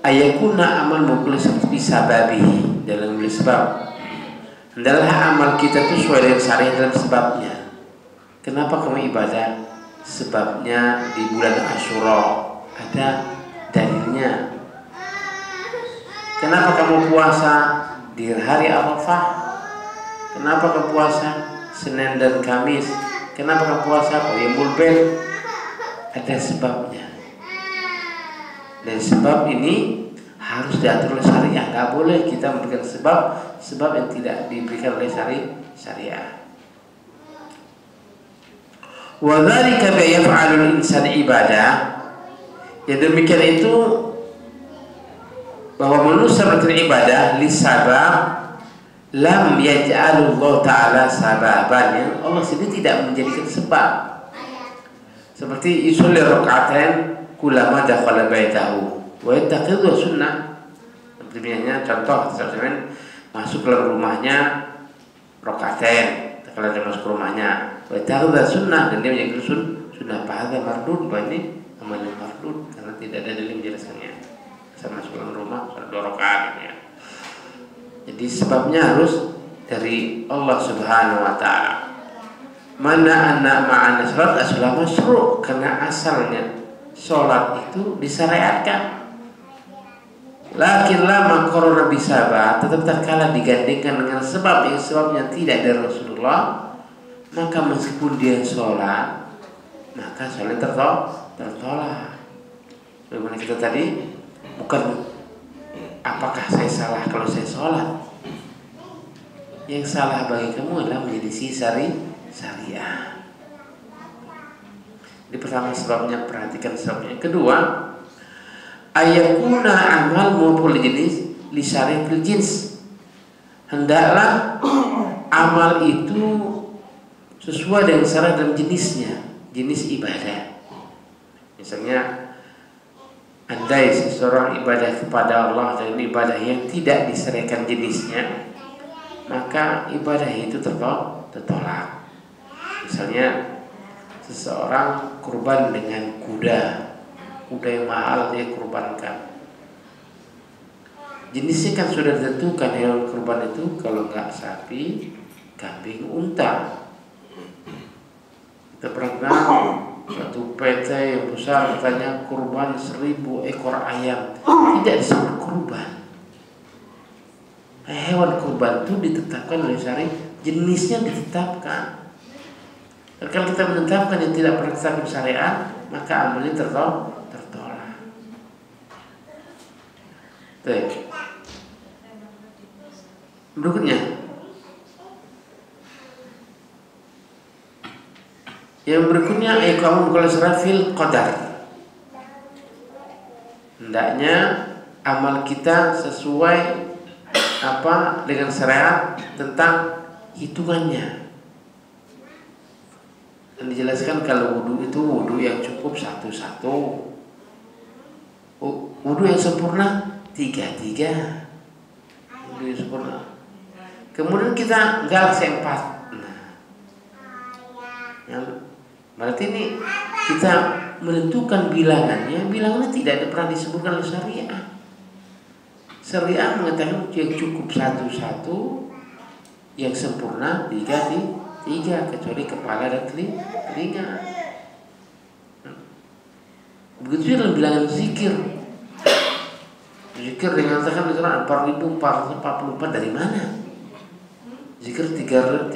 Ayakuna amal mukhlis bisa babi dalam sebab. Hendaklah amal kita itu sesuai dengan syariat dalam sebabnya. Kenapa kamu ibadah? Sebabnya di bulan Asyura ada dalilnya. Kenapa kamu puasa di hari Arafah? Kenapa kamu puasa Senin dan Kamis? Kenapa kamu puasa Yaumul Bid? Ada sebabnya. Dan sebab ini harus diatur oleh syariah. Tidak boleh kita memberikan sebab yang tidak diberikan oleh syariah. Wa dzalika bi yaf'alul insan ibadah. Ya demikian itu bahwa manusia beribadah li sabab lam yaj'alullah ta'ala sababan. Allah sendiri tidak menjadikan sebab. Seperti yusolli raka'atain kullama dakhala baitahu wa yattakhidhu sunnah. Sebenarnya contoh misalnya masuk ke rumahnya raka'atain, kalau dia masuk ke rumahnya wa yattakhidhu sunnah, dan dia menjadi sunnah pada mardud, ini amalnya mardud karena tidak ada dalil menjelaskannya. Sama masuk ke rumah salat 2 rakaat gitu ya. Jadi sebabnya harus dari Allah Subhanahu wa taala. Mana anak ma'ana salat asal masyru', karena asalnya salat itu disyariatkan. Lakin lama korona bisabah, tetap terkala digandingkan dengan sebab yang sebabnya tidak dari Rasulullah, maka meskipun dia sholat, maka sholat tertolak. Bagaimana kita tadi, bukan apakah saya salah kalau saya sholat. Yang salah bagi kamu adalah menyelisih syariah. Ini pertama sebabnya, perhatikan sebabnya. Kedua, ayakuna amal maupun jenis li syariatil jins. Hendaklah amal itu sesuai dengan syariat dan jenisnya, jenis ibadah. Misalnya, andai seseorang ibadah kepada Allah dan ibadah yang tidak disyariatkan jenisnya, maka ibadah itu tertolak. Misalnya seseorang kurban dengan kuda yang mahal dia kurbankan. Jenisnya kan sudah ditentukan hewan kurban itu, kalau nggak sapi, kambing, unta. Kita pernah satu PT yang besar katanya kurban 1000 ekor ayam, tidak disebut kurban. Hewan kurban itu ditetapkan oleh syariat, jenisnya ditetapkan. Kalau kita menetapkan yang tidak pernah ditetapkan syariat, maka amalnya tertolak. Baik. Berikutnya, yang berikutnya kamu kalau serafil qadar. Hendaknya amal kita sesuai dengan syariat tentang hitungannya. Dan dijelaskan kalau wudu itu wudu yang cukup satu-satu, wudu yang sempurna 3-3, wudu yang sempurna. Kemudian kita galaksi 4. Berarti ini kita menentukan bilangannya tidak pernah disebutkan oleh syariah. Syariah mengatakan yang cukup satu-satu, yang sempurna 3 kecuali kepala dan telinga. Begitu dalam bilangan zikir. Zikir dengan katakan 4444 dari mana? Zikir 313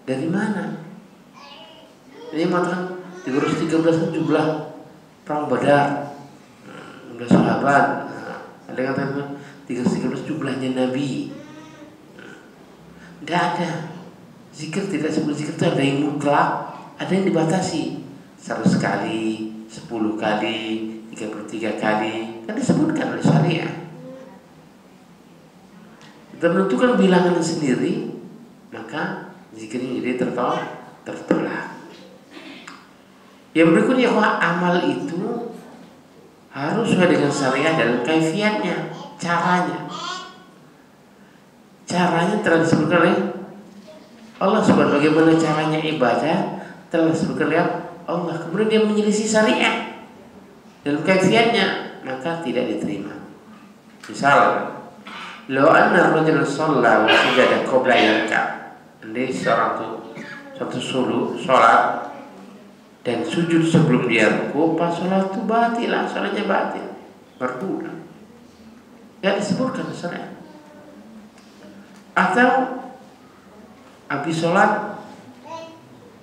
dari mana? Ini mengatakan 313 itu jumlah perang Badar, jumlah sahabat. Ada yang katakan 313 jumlahnya Nabi. Tidak ada. Zikir tidak seperti zikir itu ada yang mutlak, ada yang dibatasi. 100 kali, 10 kali, 33 kali, kan disebutkan oleh syariah. Kita menentukan bilangan sendiri, maka zikir ini jadi tertolak. Yang berikutnya, amal itu harus sesuai dengan syariah dan kaifiatnya, caranya. Caranya telah disebutkan oleh Allah subhanahu bagaimana caranya ibadah telah disebutkan oleh Allah. Kemudian dia menyelisih syariah dalam kaifiatnya, maka tidak diterima. Misal, law anna rajulan shalla wa sajada qabla yarka'. Andai seorang tuh satu sholat dan sujud sebelum dia ruku, pas sholat itu batil, sholatnya batil, berdoa. Tidak disebutkan syariah. Atau habis sholat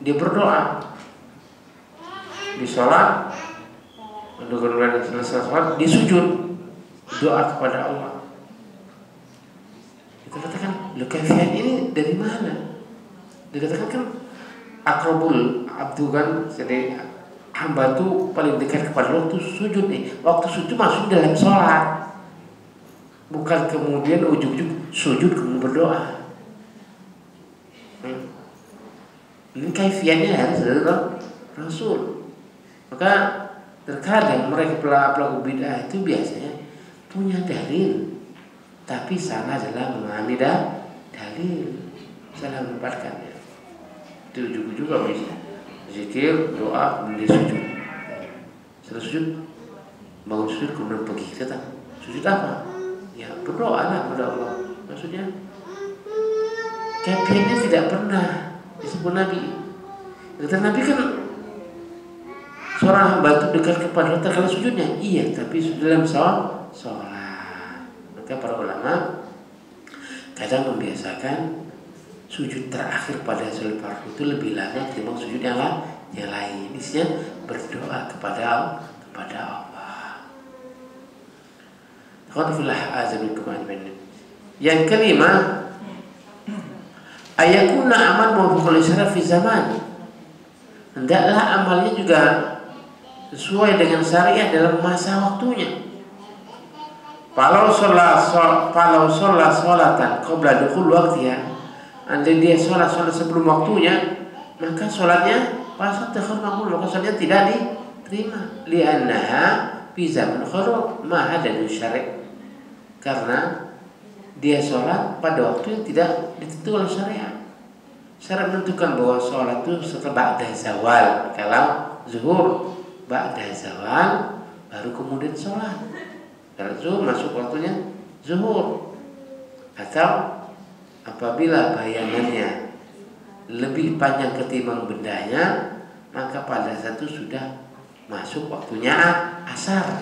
dia berdoa, di sholat untuk kemudian selesai sholat dia sujud doa kepada Allah. Kita katakan, kaifiat ini dari mana? Dikatakan kan akrabul abdu kan, jadi hamba itu paling dekat kepada Allah itu sujud nih. Waktu sujud masuk dalam sholat, bukan kemudian ujug-ujug sujud kemudian berdoa. Ini kaifiatnya harus dari Rasul. Maka terkadang mereka pelaku bid'ah itu biasanya punya dalil, tapi salah dalam memahami dalil, salah menempatkannya. Itu juga bisa zikir, doa, kemudian sujud. Setelah sujud, bangun sujud kemudian pergi kita sujud apa? Ya berdoa lah kepada Allah. Maksudnya kaifiatnya tidak pernah disebut Nabi. Kata Nabi kan seorang hamba itu dekat kepada Allah kalau sujudnya, iya, tapi dalam sholat. Maka para ulama kadang membiasakan sujud terakhir pada sholat fardu itu lebih lama ketimbang sujud yang lain. Isinya berdoa kepada Allah. Yang kelima, ayakuna amal mawfuqul syar'i fi zaman. Hendaklah amalnya juga sesuai dengan syariah dalam masa waktunya. Kalau sholat sholatan qabla dukhul waqtiha, andai dia sholat sebelum waktunya, maka sholatnya pas takhir makmul, maka sholatnya tidak diterima. Li'annaha fi zaman khuruf ma hadadu syari'. Karena dia sholat pada waktu yang tidak ditentukan oleh syariat. Syariat menentukan bahwa sholat itu setelah ba'da zawal. Kalau zuhur ba'da zawal baru kemudian sholat. Kalau zuhur masuk waktunya zuhur. Atau apabila bayangannya lebih panjang ketimbang bendanya, maka pada saat itu sudah masuk waktunya asar.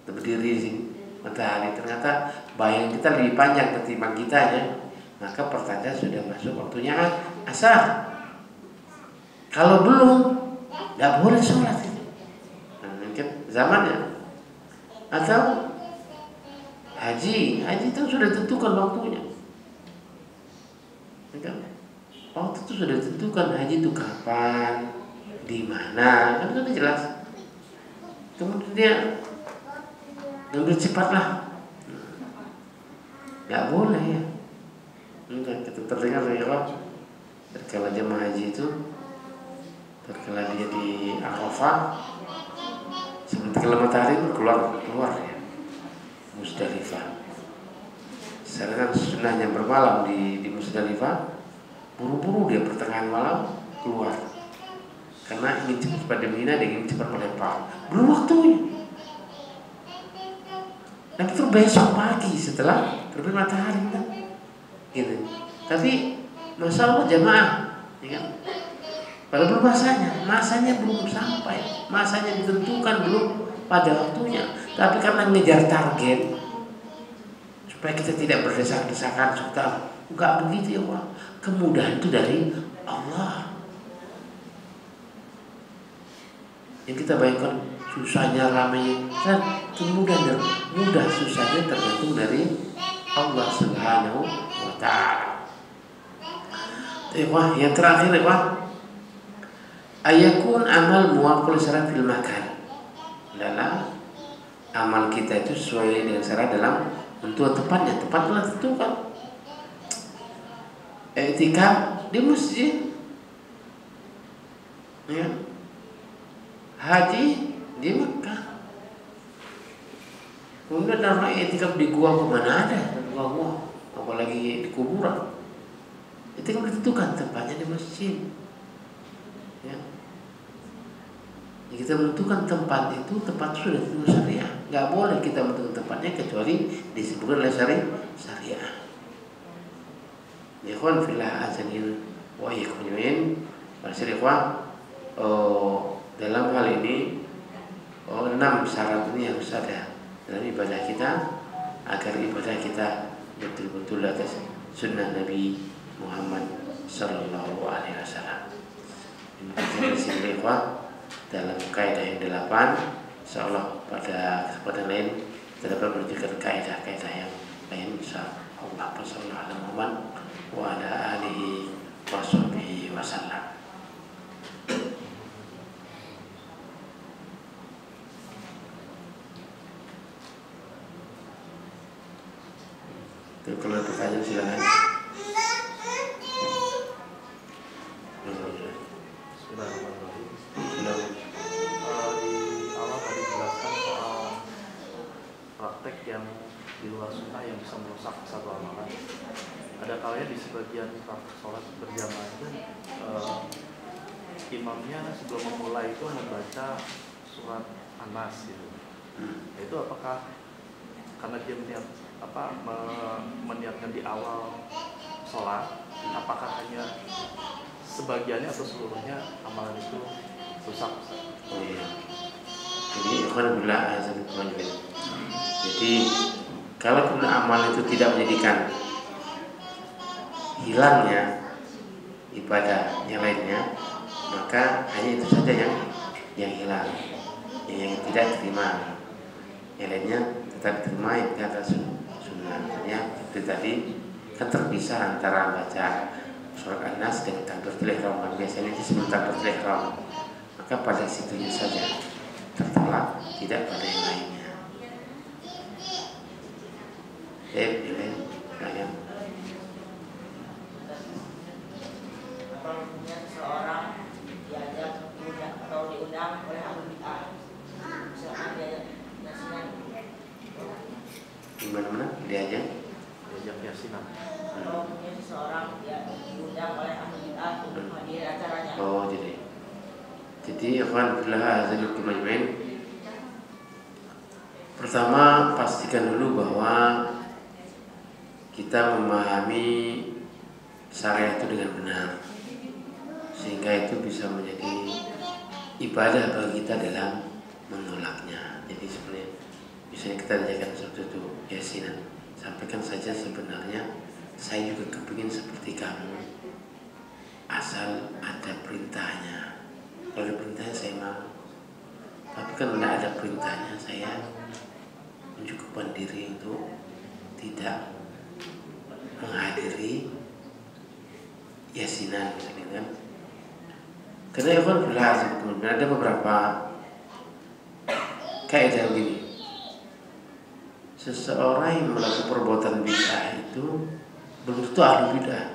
Berdiri matahari, ternyata bayang kita lebih panjang ketimbang kitanya, maka pertanda sudah masuk waktunya asar. Kalau belum, tidak boleh sholat itu. Mungkin zamannya. Atau haji itu sudah tentukan waktunya. Waktu itu sudah tentukan, haji itu kapan, di mana, kan sudah jelas. Kemudian dia ngambil cepatlah, nggak boleh ya. Kita terdengar dari Allah, terkala jemaah haji itu, terkala dia di Arafah, sementara matahari itu keluar ya, Musdalifah. Sedangkan sunahnya bermalam di Musdalifah, buru-buru dia pertengahan malam keluar, karena ingin cepat pada Mina, dia ingin cepat melempar, belum waktunya. Dan itu besok pagi setelah terbit matahari kan? Gitu. Tapi masalah jamaah, ya kan? Padahal belum masanya belum sampai, masanya ditentukan belum pada waktunya. Tapi karena ngejar target supaya kita tidak berdesak-desakan serta enggak begitu ya Allah. Kemudahan itu dari Allah. Yang kita bayangkan susahnya, ramai kan kemudahan dan mudah susahnya tergantung dari Allah Subhanahu wa ta'ala. Yang terakhir ayakun amal muwafaqul syara' fil makan. Adalah amal kita itu sesuai dengan syara' dalam bentuk tempatnya. Tempat telah tentukan. I'tikaf di masjid. Ya. Haji di Mekah. Kemudian orang i'tikaf di gua mana ada? Gua apalagi di kuburan. I'tikaf ditentukan tempatnya di masjid. Ya. Kita menentukan tempat itu, tempat sudah tentu syariah. Enggak boleh kita menentukan tempatnya kecuali disebutkan oleh syariah. Ikhwan fillah azanil wa iyyakum ajmain. Dalam hal ini 6 syarat ini harus ada dalam ibadah kita agar ibadah kita betul-betul atas sunnah Nabi Muhammad Sallallahu Alaihi Wasallam. Ini dalam kaidah yang 8, insyaallah pada kesempatan lain kita dapat melanjutkan kaidah-kaidah yang lain insyaallah. Sallallahu alaihi Muhammad wa ala alihi wa sahbihi wasallam. Kalau ada pertanyaan silakan. Di awal tadi jelaskan soal praktek yang di luar sunnah yang bisa merusak satu amalan. Ada kalanya di sebagian praktek sholat berjamaah itu imamnya sebelum memulai itu membaca surat An-Nas gitu. Itu apakah karena dia meniatkan di awal sholat, apakah hanya sebagiannya atau seluruhnya amalan itu rusak? Oh iya. Jadi alhamdulillah azan teman-teman. Jadi kalau amal itu tidak menjadikan hilangnya ibadah yang lainnya, maka hanya itu saja yang hilang, yang tidak terima. Yang lainnya tetap terima yang atas sunnahnya. Seperti tadi kan terpisah antara baca surat An-Nas dengan takbiratul ihram. Biasanya itu sebelum takbiratul ihram. Maka pada situnya saja tertolak, tidak pada yang lainnya. Apabila seseorang diajak atau diundang oleh ahli bid'ah, misalkan diajak yasinan, Gimana diajak yasinan. atau mungkin seseorang diundang oleh ahli bid'ah untuk menghadiri acaranya. Oh jadi alhamdulillah azan majmain. Pertama pastikan dulu bahwa kita memahami syariat itu dengan benar, sehingga itu bisa menjadi ibadah bagi kita dalam menolaknya. Jadi sebenarnya misalnya kita diajarkan seperti itu yasinan, sampaikan saja sebenarnya saya juga kepingin seperti kamu, asal ada perintahnya. Kalau ada perintahnya saya mau, tapi kan tidak ada perintahnya, saya mencukupkan diri untuk tidak menghadiri yasinan misalnya kan. Karena ya kan kemudian ada beberapa kaidah begini. Seseorang yang melakukan perbuatan bid'ah itu belum tentu ahli bid'ah.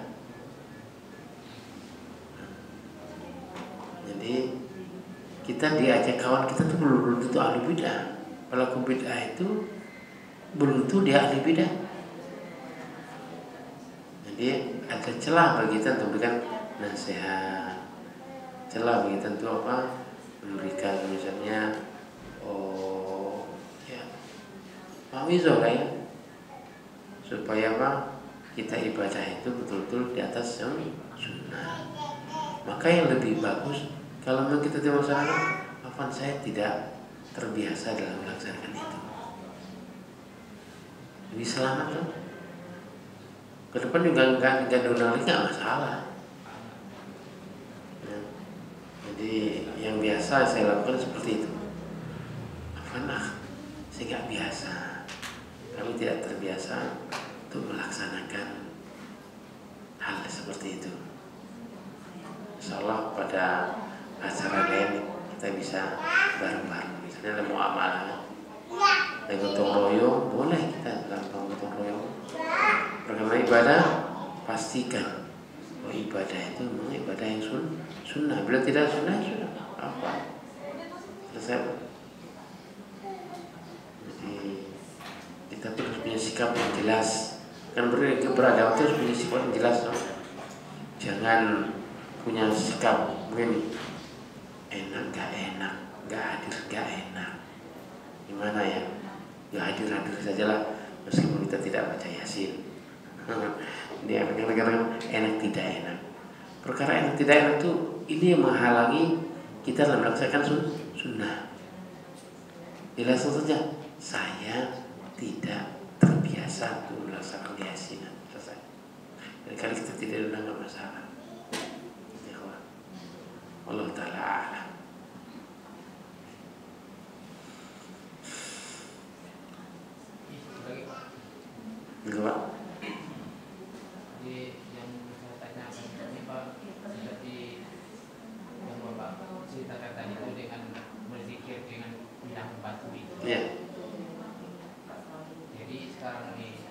Jadi kita diajak kawan kita tuh belum tentu ahli bid'ah. Pelaku bid'ah itu belum tentu dia ahli bid'ah. Jadi ada celah bagi kita untuk memberikan nasihat, celah bagi kita untuk memberikan misalnya mauizah ya, supaya kita ibadah itu betul-betul di atas yang sunnah. Maka yang lebih bagus kalau memang kita tidak masalah, saya tidak terbiasa dalam melaksanakan itu. lebih selamat tuh. Ke depan juga nggak diulang lagi nggak masalah. Ya. Jadi yang biasa saya lakukan seperti itu. Saya nggak biasa, kami tidak terbiasa untuk melaksanakan hal seperti itu. Insyaallah pada acara lain kita bisa bareng-bareng. Misalnya ada muamalah, ada gotong royong, boleh kita melakukan gotong royong. Perkara ibadah, pastikan bahwa ibadah itu memang ibadah yang sunnah. Bila tidak sunnah, sunnah apa? Selesai. Jadi kita terus punya sikap yang jelas. Kan beragama itu harus punya sikap yang jelas, no? Jangan punya sikap begini, enak, gak hadir, gak enak. Gimana ya? Gak hadir sajalah, meskipun kita tidak baca Yasin. Dia kadang-kadang enak tidak enak. Perkara enak tidak enak itu ini yang menghalangi kita dalam melaksanakan sunnah. Jelaskan saja, saya tidak terbiasa untuk melaksanakan keyakinan. Selesai. Dan kali kita tidak ada masalah. Allah Ta'ala a'lam. Enggak, Pak. Jadi yang saya tanyakan ini Pak, seperti yang Bapak ceritakan tadi itu dengan berzikir dengan bilang batu itu. Iya. Jadi sekarang ini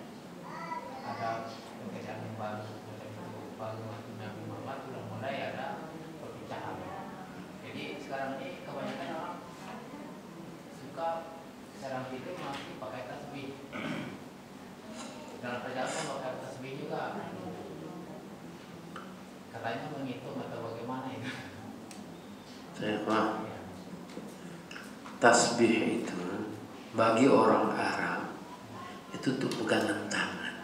ada pekerjaan yang baru, macam itu baru waktu Nabi Muhammad sudah mulai ada perpecahan. Jadi sekarang ini kebanyakan orang suka sekarang itu masih pakai tasbih. Dalam perjalanan pakai tasbih juga. Katanya menghitung atau bagaimana itu? Saya paham. Tasbih itu bagi orang Arab itu untuk pegangan tangan.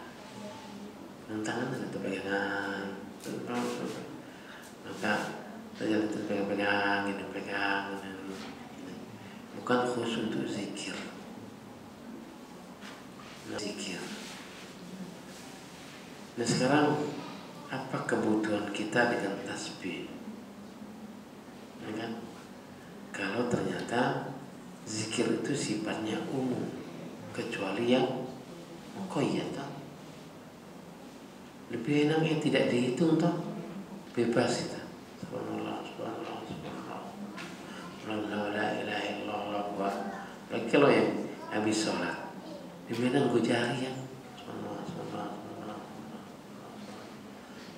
Pegangan tangan itu pegangan. Maka saja itu pegang, ini pegang. Bukan khusus untuk zikir. Zikir. Nah sekarang apa kebutuhan kita dengan tasbih? Ya kan? Kalau ternyata zikir itu sifatnya umum, kecuali yang muqayyad. Lebih enak yang tidak dihitung toh, bebas kita. Subhanallah, subhanallah, subhanallah. La ilaha illallah. Lagi kalau yang habis sholat, lebih enak gue jari ya. Subhanallah, subhanallah, subhanallah.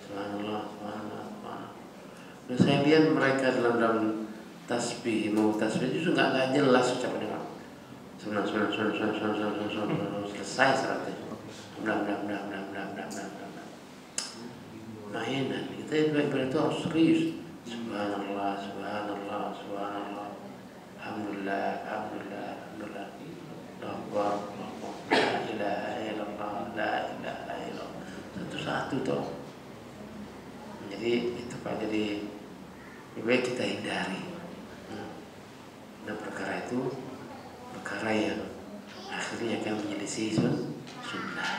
Subhanallah, subhanallah, subhanallah. Dan saya lihat mereka dalam tasbih, mau tasbih itu nggak jelas ucapannya. Selesai salatnya. Mainan kita ibadah itu harus serius. Subhanallah, subhanallah, subhanallah. Alhamdulillah, alhamdulillah, alhamdulillah. La ilaha illallah, la ilaha illallah. Satu-satu toh. Jadi itu Pak, jadi lebih baik kita hindari. Nah perkara itu perkara yang akhirnya akan menyelisih sunnah.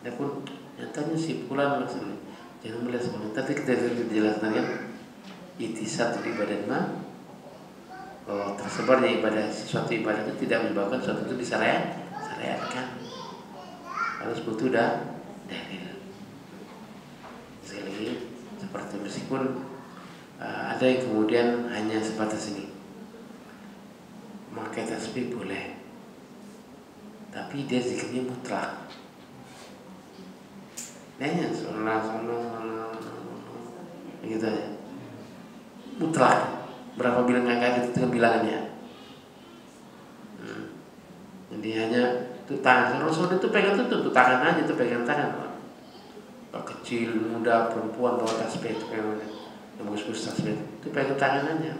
Adapun nyatanya si pulang maksudnya jangan melihat seperti tadi kita dijelaskan kan itisad di badan mah bahwa tersebarnya ibadah sesuatu ibadah itu tidak menyebabkan sesuatu itu disyariatkan harus butuh dalil. Sekali lagi seperti meskipun ada yang kemudian hanya sebatas ini memakai tasbih boleh, tapi dia zikirnya mutlak. Nanya sholat gitu aja, mutlak. Berapa bilang nggak itu bilangannya. Jadi hanya itu tangan. Rasul itu pegang itu tangan aja, itu pegang tangan. Kecil, muda, perempuan bawa tasbih itu pegang. Yang bagus tasbih itu pegang tangan aja.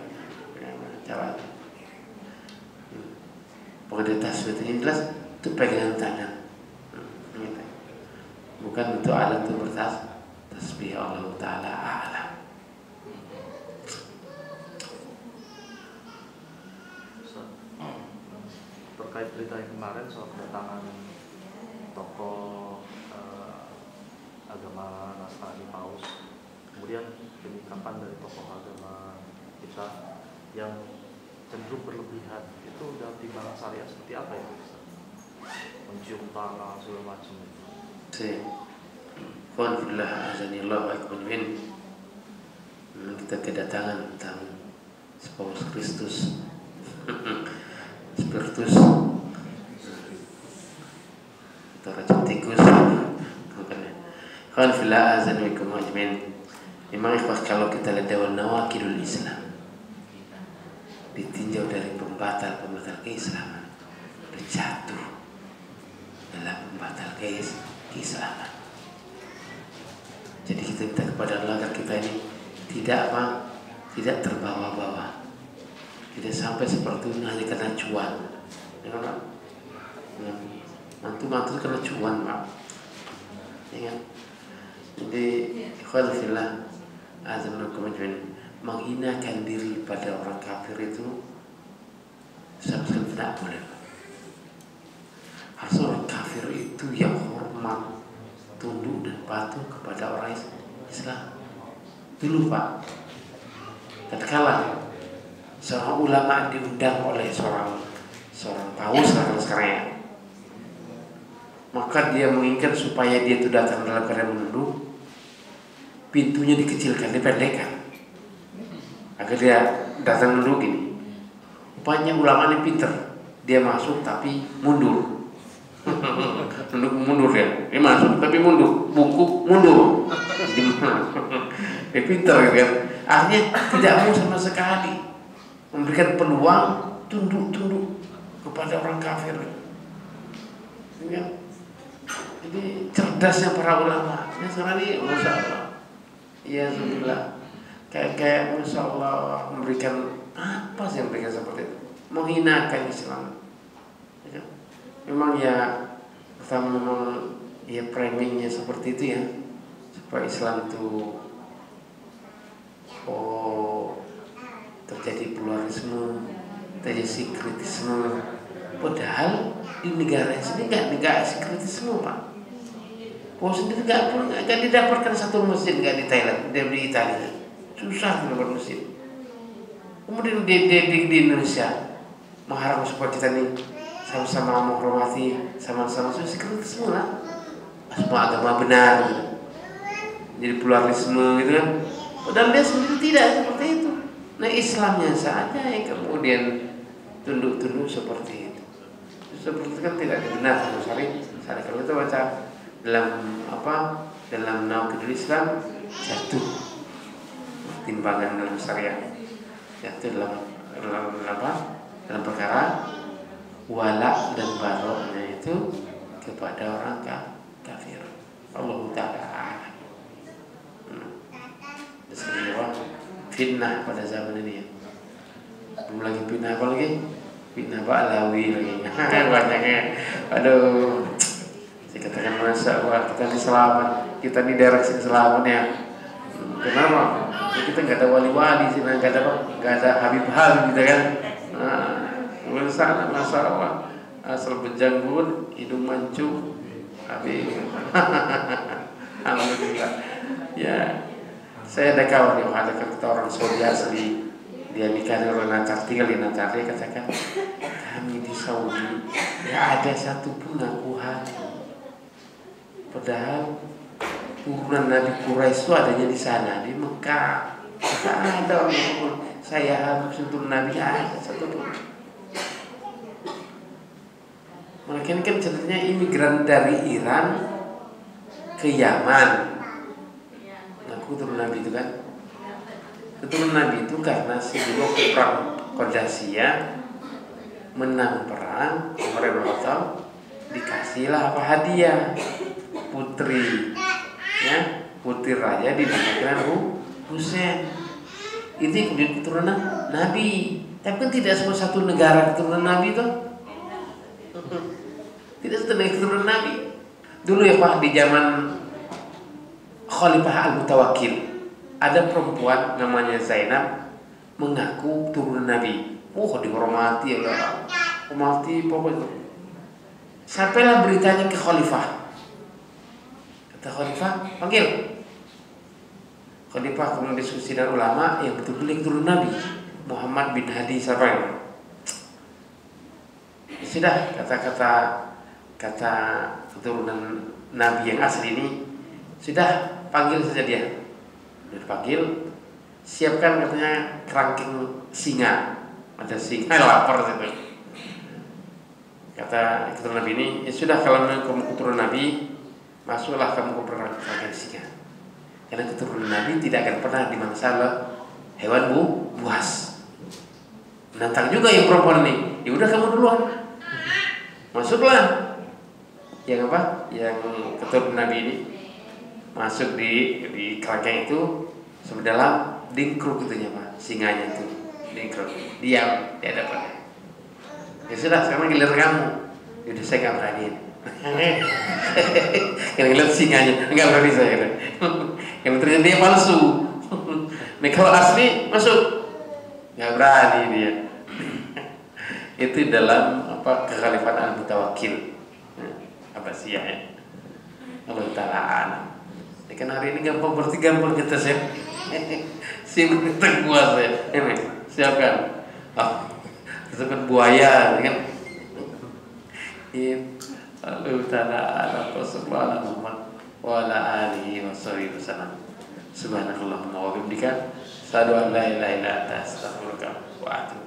Cara. Pokoknya tasbih itu jelas itu pegangan tangan. Bukan untuk alat untuk bertasbih. Allah Ta'ala a'lam. Perkara terkait berita yang kemarin soal kedatangan tokoh agama Nasrani Paus, kemudian penyikapan dari tokoh agama kita yang cenderung berlebihan, itu dalam timbangan syariat seperti apa ya Ustaz? Mencium tangan segala macam itu. Alhamdulillah, azanillah wa ikmanuhin. Kita kedatangan tentang Paus Kristus Spiritus atau racun tikus. Alhamdulillah, azanikum ajmain. Memang ikhwas, kalau kita lihat Dewan Nawakidul Islam, ditinjau dari pembatal keislaman, terjatuh dalam pembatal keislaman. Jadi kita minta kepada Allah agar kita ini tidak terbawa-bawa, tidak sampai seperti itu hanya karena cuan. Ya kan? Mantu-mantu karena cuan, Pak. Ya kan? Jadi khilafillah azamnakum ajmain, menghinakan diri pada orang kafir itu sama sekali tidak boleh. Harus orang kafir itu yang hormat, tunduk dan patuh kepada orang Islam. Dulu Pak, tatkala seorang ulama diundang oleh seorang paus sekarang ya, maka dia menginginkan supaya dia itu datang dalam keadaan menunduk, pintunya dikecilkan, dipendekkan, agar dia datang menunduk gini. Rupanya ulama ini pinter, dia masuk tapi mundur. mundur dia masuk tapi mundur, bungkuk mundur. Dia pinter kan, akhirnya tidak mau sama sekali memberikan peluang tunduk kepada orang kafir. Ya. Jadi cerdasnya para ulama. Ini sekarang ini, masya Allah, ya alhamdulillah, kayak masya Allah memberikan apa sih yang memberikan seperti itu, menghinakan Islam. Ya. Memang ya pertama memang ya framingnya seperti itu ya, supaya Islam itu terjadi pluralisme, terjadi sinkretisme. Padahal di negara sini nggak sinkretisme Pak. Paus sendiri nggak didapatkan satu masjid nggak di Thailand, di Italia susah dapat masjid. Kemudian di Indonesia mengharap supaya kita nih sama-sama menghormati, sama-sama sinkretisme lah, semua agama benar gitu. Jadi pluralisme gitu kan. Padahal dia sendiri tidak seperti itu. Nah Islamnya saja yang kemudian tunduk seperti itu. Seperti itu kan tidak dibenarkan syariat. Kalau kita baca dalam Nawakidul Islam, jatuh timbangan dalam syariat, jatuh dalam perkara wala dan baroknya itu kepada orang kafir. Allah Ta'ala. Sebenarnya fitnah pada zaman ini ya. Belum lagi fitnah apa lagi? Fitnah Ba'lawi lagi. Banyaknya. Aduh. Saya katakan masa kita ini selamat. Kita ini daerah sini selamat ya. Kenapa? Kita nggak ada wali-wali sini, nggak ada Habib-Habib gitu kan. Nah, sana masalah asal berjanggut, hidung mancung, Habib. Alhamdulillah. Ya. Saya ada kawan yang ada kita orang Saudi asli, dia nikah dengan orang Natar, tinggal di Natar. Dia katakan, kami di Saudi tidak ada satupun ngaku haji. Padahal turunan Nabi Quraisy itu adanya di sana, di Mekah. Tidak ada orang pun saya harus sentuh Nabi, ada satupun. Mereka kan ceritanya imigran dari Iran ke Yaman. Keturunan Nabi itu kan, keturunan Nabi itu karena sebelum perang Qadasiyah menang perang Umar bin Khattab, dikasihlah apa hadiah putri raja dinamakan Husain. Itu keturunan Nabi. Tapi kan tidak semua satu negara keturunan Nabi itu. Tidak satu negara keturunan Nabi. Dulu ya Pak, di zaman Khalifah Al-Mutawakkil, ada perempuan namanya Zainab mengaku turunan Nabi. Dihormati oleh mati pokoknya. Sampailah beritanya ke khalifah. Kata khalifah, panggil. Khalifah kemudian diskusi dengan ulama yang betul-betul yang turun Nabi Muhammad bin Hadi Sarang. Sudah kata keturunan Nabi yang asli ini, sudah panggil saja dia. Dia panggil, siapkan katanya kerangkeng singa. Ada singa lapar situ. Kata keturunan Nabi ini, ya sudah kalau kamu keturunan Nabi, masuklah kamu ke kerangkeng singa. Karena keturunan Nabi tidak akan pernah dimangsa hewan buas. Menantang juga yang perempuan ini. Ya udah kamu duluan. Masuklah. Yang apa? Yang keturunan Nabi ini masuk di kerangkeng itu sampai dalam dingkruk itunya Pak, singanya itu dingkruk. Diam di hadapannya. Ya sudah, sekarang giliran kamu. Ya udah saya nggak berani. Yang lihat singanya nggak berani saya. Yang ternyata dia palsu. Nah kalau asli masuk nggak berani dia. Itu dalam apa kekhalifahan Al-Mutawakkil Abbasiyah ya. Allah Ta'ala alam. Ini kan hari ini gampang kita sih. Si berkuasa ya. Ini siapkan. Itu kan buaya kan. Allah Ta'ala alam. Wassalamualaikum warahmatullahi wabarakatuh. Subhanakallahumma wa bihamdika asyhadu an la ilaha illa anta astaghfiruka wa atubu